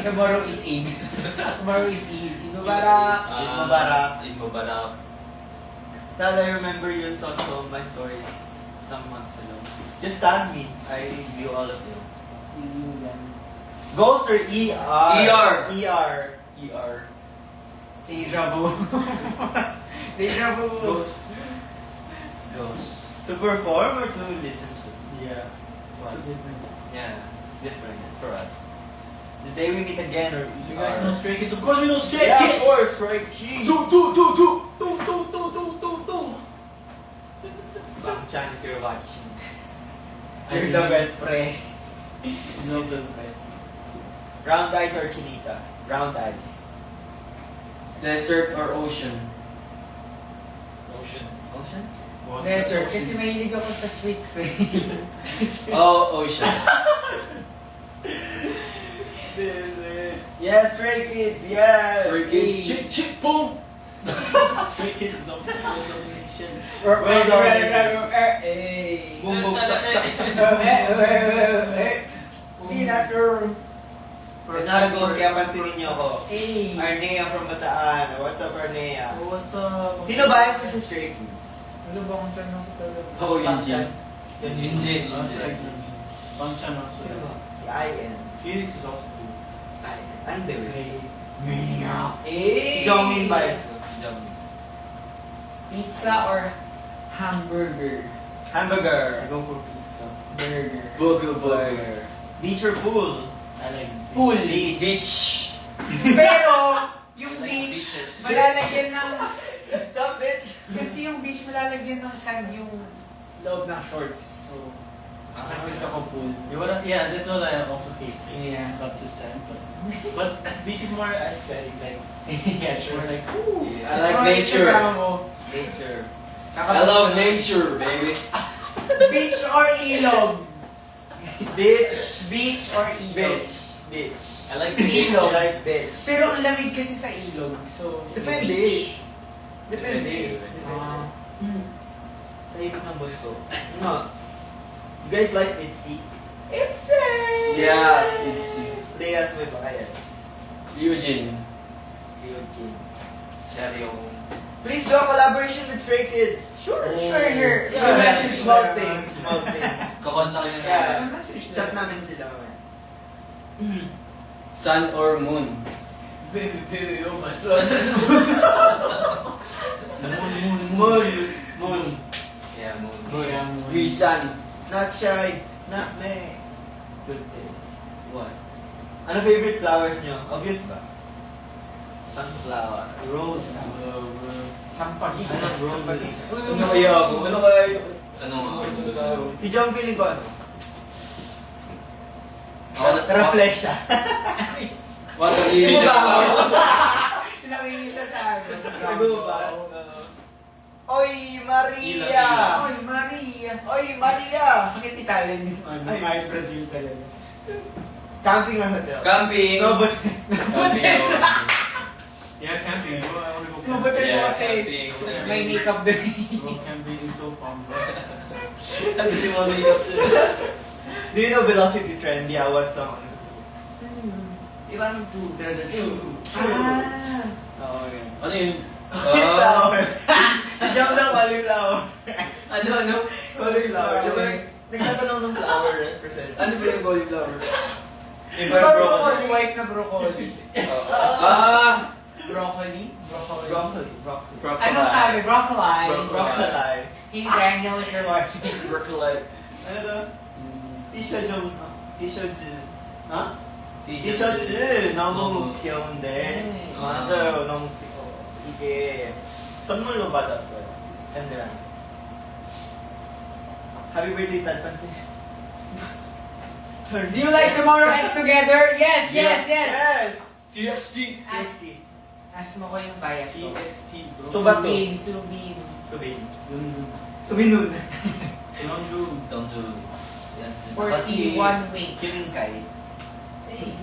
Tomorrow is Eid. Tomorrow is Eid. Eid Mubarak. Eid Mubarak. Eid Mubarak. Dad, I remember you saw some of my stories some months ago. Just tag me. I review all of them. Ghost or ER? ER. ER. ER. Deja vu. Deja vu. Ghost. Ghost. To perform or to listen to? Yeah. It's What? too different. Yeah, it's different for us. The Day We Meet Again or ER? You guys know Stray Kids? Of course we know Stray Yeah, Kids! of course, Stray Kids. Two. Bang Chan, if you're watching. You're the best, pre. He's not the best. Round eyes or chinita? Round eyes. Desert or ocean? Ocean. Ocean? What? Desert. Kasi mahilig ako sa sweets eh. Oh, ocean. Desert. Yes, Stray Kids, yes! Stray Kids. Chick, chick, boom! Stray Kids don't mean shit. Hey. Boom, boom, chak, chak, chak. Renata Goes, kaya pansinin niyo ako. Hey. Arnea from Bataan. What's up, Arnea? What's up? Sino ba sa Stray Kids? Ano ba kung saan ako talaga? Oh, Eugene. Engine. I also like Eugene. Banchan also. Sino ba? Si IN. Felix is also cool. IN. Ano ba yun? Maniac. Si Jongmin Bias ko. Si Jongmin. Pizza or hamburger? Hamburger. I go for pizza. Burger. Boogle burger. Beach or pool? I like Pool. Beach. Beach. Pero, yung Like beach, beaches. malalagyan ng... Stop, bitch. Kasi yung beach malalagyan ng sand yung loob ng shorts. So, Mas gusto ko pool. Yeah, that's what I also hate. Yeah. Not the sand, but beach is more aesthetic. Like, yeah, sure. Like, ooh. I like nature. Nature. I love nature, baby. Beach or ilog? Bitch. Beach or ilog? Bitch. I like Ilog. Like bitch. Pero ang lamig kasi sa ilog, so... Depende. beach. Depende. Ah. Tahimik ng bunso. No. You guys like Itzy? Itzy! Yeah, Itzy. Leia's may bias. Eugene. Eugene. Cherry yung... Please do a collaboration with Stray Kids. Sure. Sure. Yeah, small thing. Small thing. Kakontakin na Yeah. Message Chat namin sila mamaya. Sun or moon? Baby, oh my son. Moon. Yeah, moon. Reason. Not shy. Not me. Good taste. What? Ano favorite flowers nyo? Obvious ba? Sunflower. Rose. Sampagi. I love roses. Ano kaya ako? Ano kaya yun? Ano nga? Ano tayo? Si John feeling ko ano? Reflex. Reflex siya. Water lily. Nakikita sa akin. Nagubat. Oy, Maria! Oy, Maria. Oy, Maria! Bakit Italian yung ano? Ay. Kahit Brazil talaga. Camping or hotel? Camping. No, but... Yeah, camping. Bro, I wanna go Kubat camping. mo kasi may makeup din. Bro, camping is so fun, bro. Ano yung mga makeup sila? Do you know Velocity Trend? Yeah, what song? Ano gusto mo? Iwan two. True. Ah. Oo, yun. Ano yun? Cauliflower. Si Jam ng cauliflower. Ano? Cauliflower. Diba, nagtatanong ng flower represent. Ano ba yung cauliflower? Iba Iba broccoli. white na broccoli. Ah! Broccoli? Broccoli. Ano sabi? Broccoli. Broccoli. Hindi Daniel if you're watching. Broccoli. Ano to? T-shirt. 하? 티셔츠 너무 귀여운데 맞아요 너무 귀여워 이게 선물로 받았어요 팬들한테 Happy birthday Talpansi Do you like Tomorrow X Together? Yes. TXT. Ask mo ko yung bias ko. TXT, bro. Subato. Subin. Subinun Yeonjun. Don't do. Yan. 41 week. Kininkay Hey.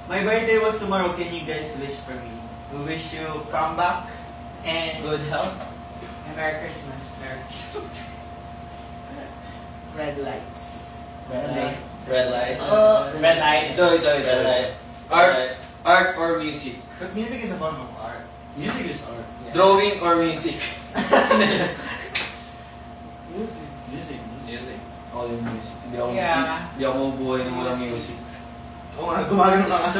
My birthday was tomorrow. Can you guys wish for me? We wish you comeback, And good health. Merry Christmas. Red lights. Red light. Red light. Red light. Ito. Red light. Art or music? But music is a form of art. Music is art. Yeah. Drawing or music? Music. Music. Ako yung music. Hindi Yeah. ako mabubuhay ng walang music. Oo nga, gumagano ka kasi.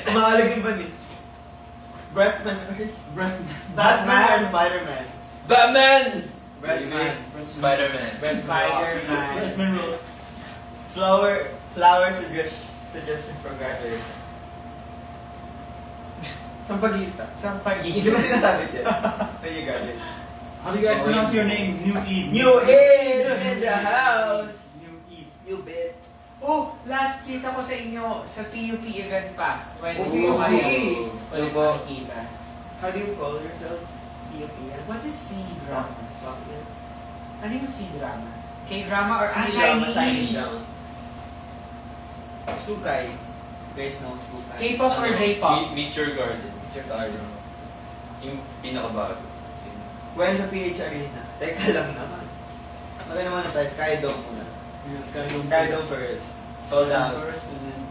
Kumakalagin ba ni? Batman or Spider-Man? Batman! Batman. Spider-Man. Spider-Man. Batman wrote. Flower suggestion for graduation. Sampagita. Sampagi. Hindi mo sinasabi yan. When you graduate. How do you guys pronounce your name? New Eve. New Ed in the house. New Eve. You bet. Oh, last kita ko sa inyo sa PUP event pa. When Oh, you PUP. Ano ba? nakikita. How do you call yourselves? PUPs? What is C-dramas? Bakit? Ano yung C-drama? K-drama or C-drama, Chinese? Chinese. Shukai. You guys know Shukai? K-pop or J-pop? Meet your garden. Meet Your Garden. Yung pinakabago. When sa PH Arena. Teka lang naman. Maganda naman na tayo. Skydome muna. Yes, Skydome. Skydome first. Sold out. First and then.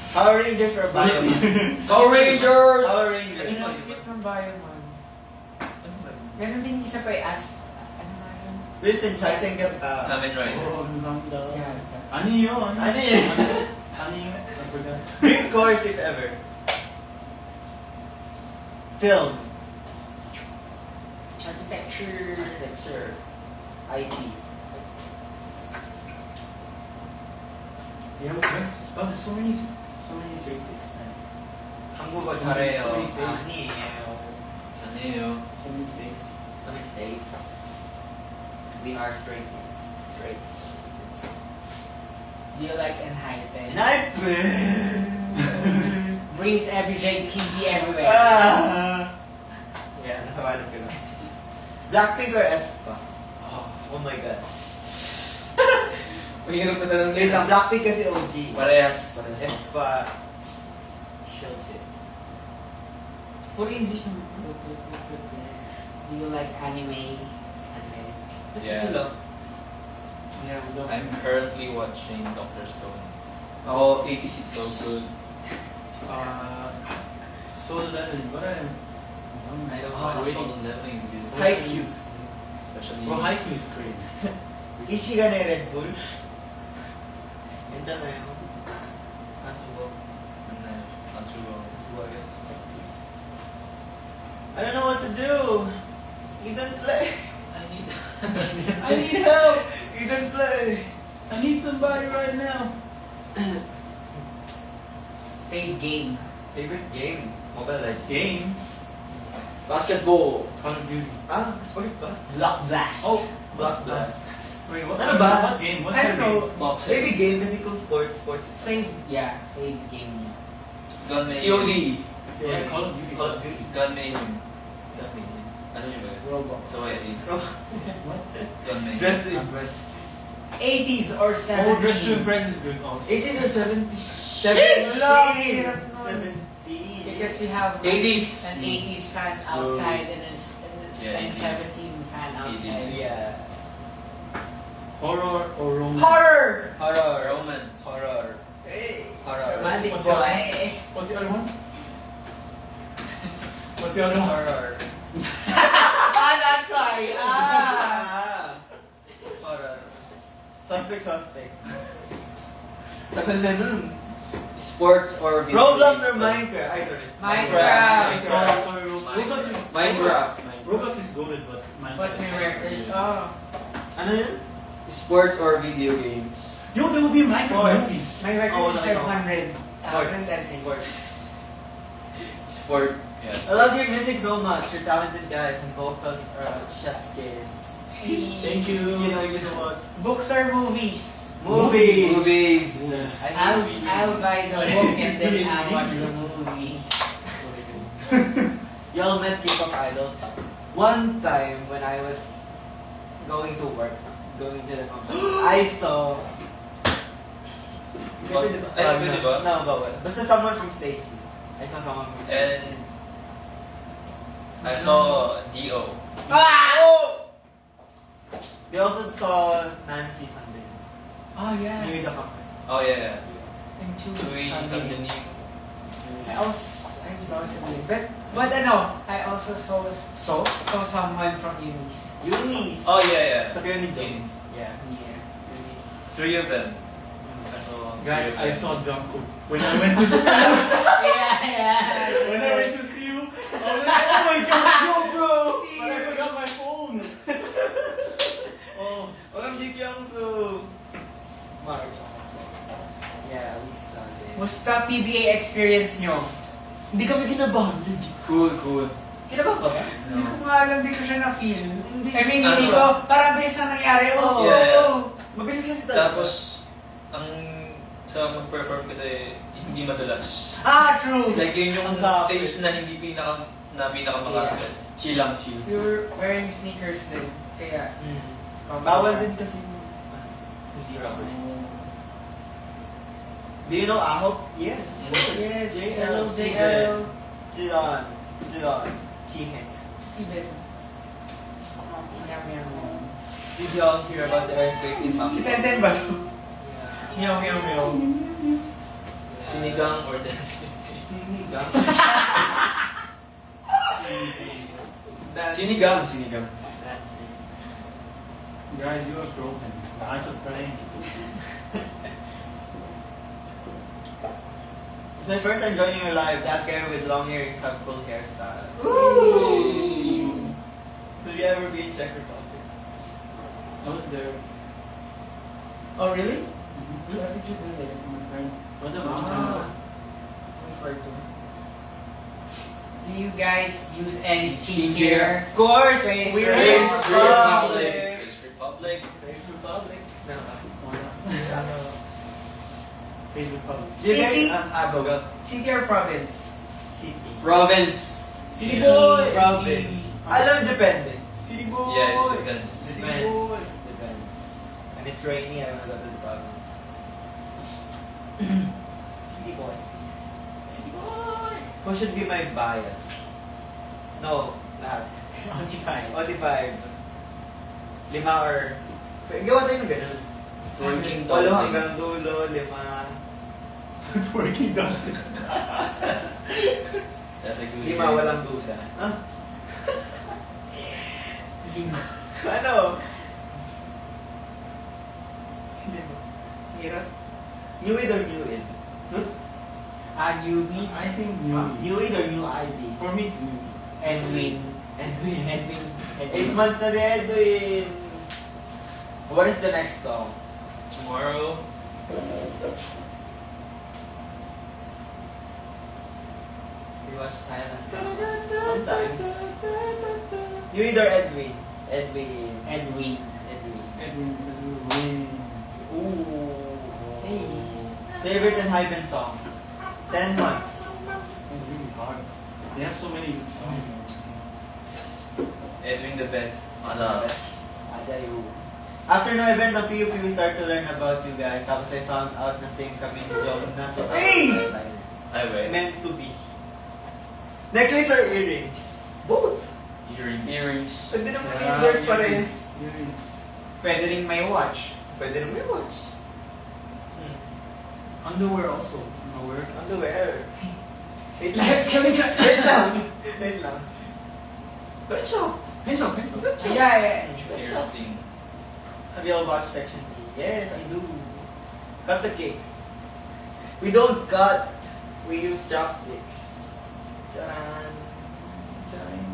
Power Rangers or Bioman? Power Rangers! Power Ano Rangers. yung fit ng Bioman? Ano ba? Meron din isa pa ano nga yun? Wilson Chasengata. Kamen Rider. Oh, ang ganda. Yeah. Ano yun? Ano yun? Ano yun? I forgot. Dream course if ever. Film. Architecture. Architecture. IT. Yeah, there's so many straight kids, man. 한국어 So many 잘해요. states. 아니에요. Ano yun? So many states. So many states. We are straight kids. Straight. Do you like Enhypen? Brings every JPZ everywhere. Yeah, nasa wallet ko lang. Blackpink or aespa? Oh my god. Mahirap na tanong Wait lang, Blackpink kasi OG. Parehas. Aespa, Chelsea. Puro English naman. Do you like anime? Ba't Yeah. sila? Yeah, we don't. I'm currently watching Dr. Stone. Ako, 86. So good. Soul Leveling, what are I don't Ah, know. Solo Leveling is good. Haikyuu. Especially... Bro, Haikyuu is great. Ishigane Red Bull. Yan dyan na yun. Natsubo. Natsugo. I don't know what to do. You don't play. I need... I need help. You don't play. I need somebody right now. Fave game. Favorite game? Mobile Legends. Game. Basketball. Call of Duty. Ah, sports ba? Block Blast. Oh, Block Blast. Wait, what? Ano ba? What game? What I don't know. Boxing. Maybe game kasi kung sports. Fave, yeah, fave game niya. Gunman. COD. Yeah, Call of Duty. Call of Duty. Gunman. Gunman. Ano yun ba? Roblox. So wait, What? Gunman. Dress to impress. 80s or 70s. Oh, Dress to Impress is good also. 80s or 70s? Wala, hirap nun. 70s. Because we have 80s. an 80s fan So- outside and Yeah, a 80s. 17 fan outside. Yeah. Horror or romance? Horror! Horror. Romance. Horror. Hey. Horror. Romantic What's the other boy. What's the other one? What's the other one? Horror. That's why. Horror. Suspect. Tagal na nun. Sports or video Roblox games? or Minecraft? Ay, sorry. Minecraft. Sorry, Roblox is Minecraft. Roblox is goated, but Minecraft. What's my record? Oh. Ano yun? Sports or video games? Yo, there will be a Minecraft Sports. movie. My record Oh, is no, no. 500,000, I think. Sports. Sport. Yeah. I love your music so much. You're talented guys and vocals are chef's kiss. Thank you. Thank you so much. Books or movies? Movies. Movies. I'll buy the book and then I'll watch the movie. Y'all met K-pop idols. One time when I was going to work, going to the company, I saw... Pwede ba? No, bawal. Basta someone from Stacy. I saw someone from Stacy. And I saw D.O. Ah! They also saw Nancy Sunday. Oh yeah. New the company. Oh yeah. And Chewy, something. something. I also but I also saw someone from Unis. Eunice. Oh yeah. Sabi ni Jones. Eunice. Yeah. Yeah. Eunice. 3 of them. I saw Guys, three of I them. saw Jungkook when I went to see yeah. when I went to see you. I was like, oh my god, yo, bro! See But I you. forgot my phone. Oh, OMG Kyungsu. March. Yeah, we saw it. Musta PBA experience nyo? Hindi kami kinabahan, legit. Cool. Kinabahan ba? Hindi ko nga alam, hindi ko siya na-feel. Hindi. I mean, hindi ko, parang bilis na nangyari. Oh, Yeah. Mabilis kasi talaga. Tapos, ang sa mag-perform kasi hindi madulas. Ah, true. Like yun yung Ang kapit. stage na hindi pinaka makakagad. Chill lang, chill. You're wearing sneakers din. Kaya, Bawal din kasi hindi rubbers. Do you know Ahop? Yes, of course. Yes, JL, hello Steven. JL. Zion. Chihen. Steven. Yum. Did y'all hear about the earthquake in Si Bangkok? Tenten ba to? Yeah. Meow. Sinigang or dancing. Sinigang. Sinigang. Dancing. guys, you are frozen. That's a prank. It's my first time joining your live. That guy with long hair is have cool hairstyle. Ooh. Will you ever be in Czech Republic? I was there. Oh, really? What did you do there? My friend. What Ah. Do you guys use any skincare? Of course, Face we're Face in Republic. Face Republic. Facebook province. City? Go. Go. City or province? City. Province. City City. boy! Province. Alam, depende. City boy! Yeah, it depends. City Depends. boy! Depends. When it's rainy, I wanna go to the province. City boy. City boy! Who should be my bias? No, lahat. 45. 45. 5 or... Gawa tayo ng ganun. Twerking 8 hanggang dulo, 5. Twerking down. That's a good 5, walang duda. Huh? Ano? 5. Hirap. New Id or New Id? Newbie. I think new. New Id or New ID? For me, it's new. Edwin. Edwin. Edwin. 8 months na si Edwin. What is the next song? Tomorrow, We watch Thailand dramas. Sometimes. New Id or Edwin? Edwin. Edwin. Edwin. Edwin. Ooh. Hey. Favorite and hypen song? 10 months. It's really hard. They have so many good songs. Edwin the best. Ajayu. After no event ng PUP, we start to learn about you guys. Tapos I found out na same kami ni John na to. Hey! Ay, wait. Meant to be. Necklace or earrings? Both. Earrings. Earrings. Pwede naman indoors pa rin. Earrings. Pwede rin may watch. Pwede naman may watch. Underwear also. Underwear. Underwear. Wait lang. Wait lang. Wait lang. Good shop. Hands up, hands up. Good shop. Yeah. Good shop. Piercing. Have you all watched Section 3? Yes, I do. Cut the cake. We don't cut. We use chopsticks. Charan. Charan.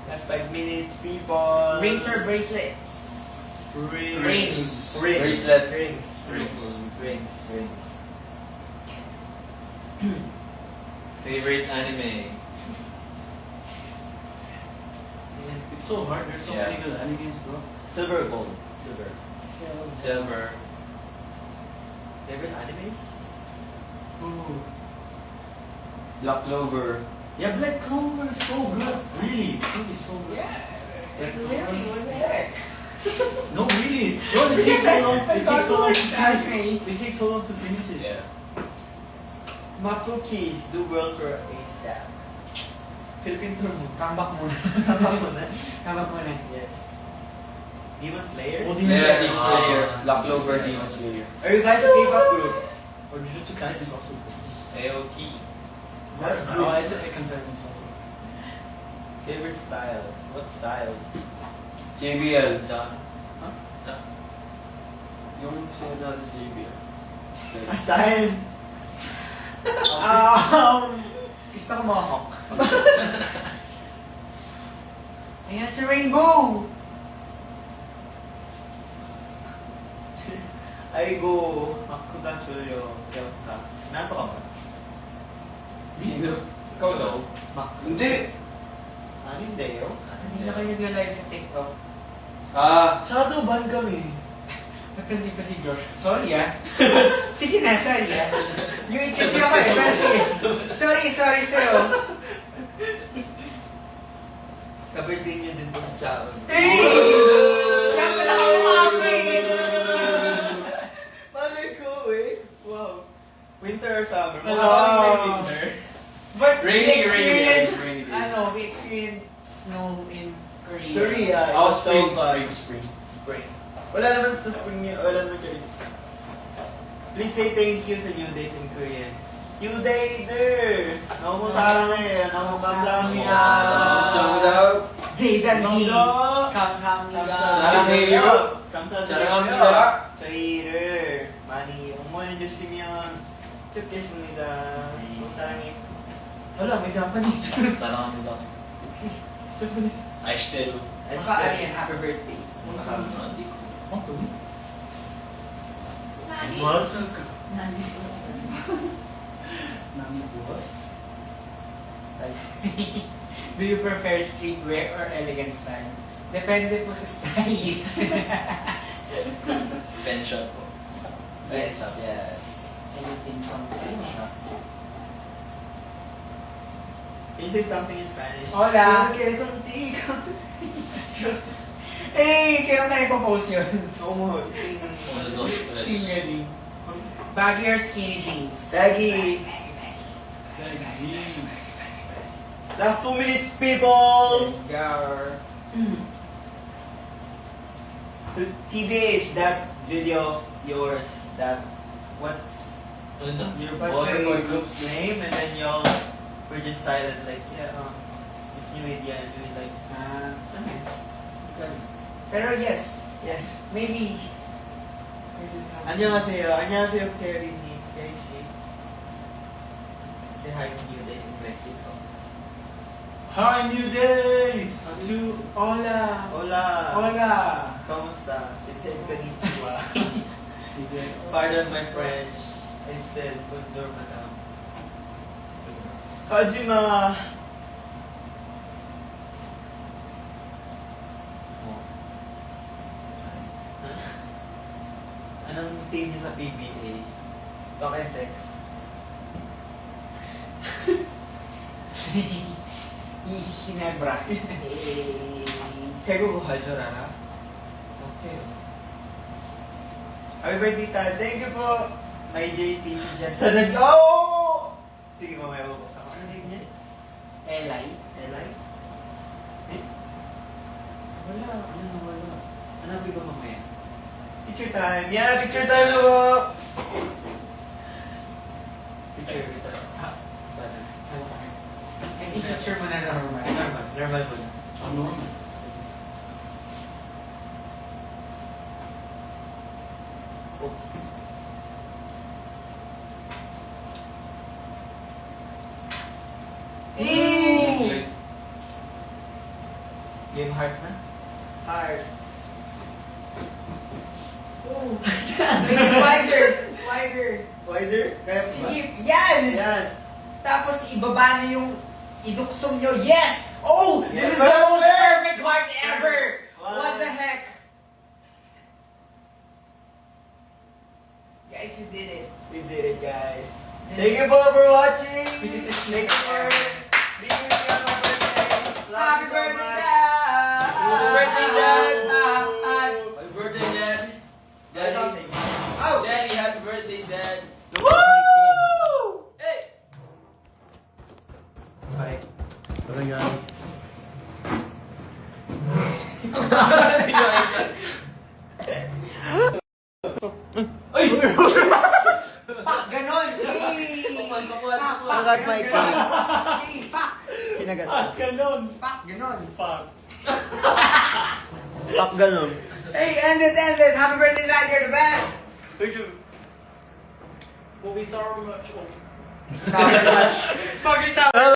Last 5 minutes, people. Rings or bracelets? Rings. Rings. Bracelet. Rings. Rings. Rings. Rings. Favorite anime. It's so hard. There's so Yeah. many good animes, bro. Silver or gold? Silver. Silver. Favorite animes? Ooh. Black Clover. Yeah, Black Clover is so good. Really, it's really so good. Black Clover. No, really. No, it takes so long. It takes so long to finish. It takes so long to finish it. Yeah. Mapukis, do world tour ASAP. Philippine tour mo. Comeback muna. Tama mo na. Comeback muna. Yes. Demon Slayer? Oh, Yeah, Demon Slayer. Black Clover, Demon Slayer. Are you guys a K-pop group? Or Jujutsu Kaisen is also good. AOT. That's Oh, group. it's a Kaisen is also good. Favorite style? What style? JBL. John? Yung sinabi natin sa JBL. A style? Gusto ko mohawk. Ayan si Rainbow! I go Makudan Chulyo Kyota. Nato ka ba? Sino? Ikaw daw? Mak. Hindi! Hindi yo? Hindi na kayo nagla-live sa TikTok. Shadow ban kami. Ba't nandito si Josh? Sorry ah. Sige na, sorry ah. Yung kasi ako eh, pero sige. Sorry sa'yo. Kabirthday niyo din po si Chao. Hey! Kaya pala ako mami! Malay ko eh. Wow. Winter or summer? Mukha Wow. kami may winter. But Rainy, we rainy experienced, days, rainy days. we experienced snow in Korea. Korea. Oh, it's so spring, fun. spring. Spring. Wala naman sa spring yun. Wala naman choice. Please say thank you sa New Days in Korean. New Day there! Nomo sarang해. Nomo 감사합니다. 감사합니다. 대단히 감사합니다. 감사합니다. 사랑해요. 감사드리고요. 사랑합니다. 저희를 많이 응원해주시면 좋겠습니다. 사랑해. Wala, may Japanese. 사랑합니다. Japanese. 아이시테루. Baka ano yan, happy birthday. hindi ko. What the? Nani? Masaka. Nani? Nani what? Do you prefer streetwear or elegant style? Depende po sa stylist. Pen shop po. Yes. Yes. Anything from Asia. Can you say something in Spanish? Hola. Okay, contigo. Eh, kailan tayo po-post yun? Como, sing. Ano dos, tres. Singly. Baggy or skinny jeans? Baggy. Jeans. Last 2 minutes, people! Let's go. So, TBH, that video of yours, that, what's Ano to? your What's boy your boy group's name? And then y'all were just silent, like, yeah, this new idea, and we like, ano yun? Pero yes, Yes. maybe. 안녕하세요. 안녕하세요, Carrie C. Say hi to you guys in Mexico. Hi, New Days! To Hola! Hola. Hola. Kamusta? She said konnichiwa. She said, Pardon my French. I said bonjour, madam. Hajima. Anong team niyo sa PBA? Talk and text. Hinebra. Kego ko Hajorara? Okay. Happy birthday, Tad. Thank you po. May JPC dyan sa Oh! Sige, mamaya mo po sa ano name niya? Eli. Eli? Eh? Wala. Wala. Hanapin ko mamaya. Picture time. Yeah, picture time na po. Picture kita. Ha? Bata. I-picture mo na normal. Normal. Normal po. ano? Oops. Eh! Game heart na? Heart. Oh. Wider! Wider! Wider? Kaya po ba? Sige, yan! Yan. Tapos ibaba niyo yung iduksong nyo. Yes! Oh! This Yes. is the most perfect heart ever! Wow. What the heck? Guys, we did it. We did it, guys. This- Thank you for watching. Because it's Thank you for being with me on my birthday. Love Happy you so birthday, much. Dad! Happy birthday, Dad. Happy birthday, Dad! Daddy! Oh! Daddy, happy birthday, Dad! Woo! Hey! Bye. Okay guys. Pak, ganon! Hey! Kagat my cake. Hey, pak! Kinagat. Ganon! Pak, ganon! Fuck. Pak ganun. Hey, end it, end it! Happy birthday, Dad! You're the best! Thank you. Movie so much. Sorry much. Bye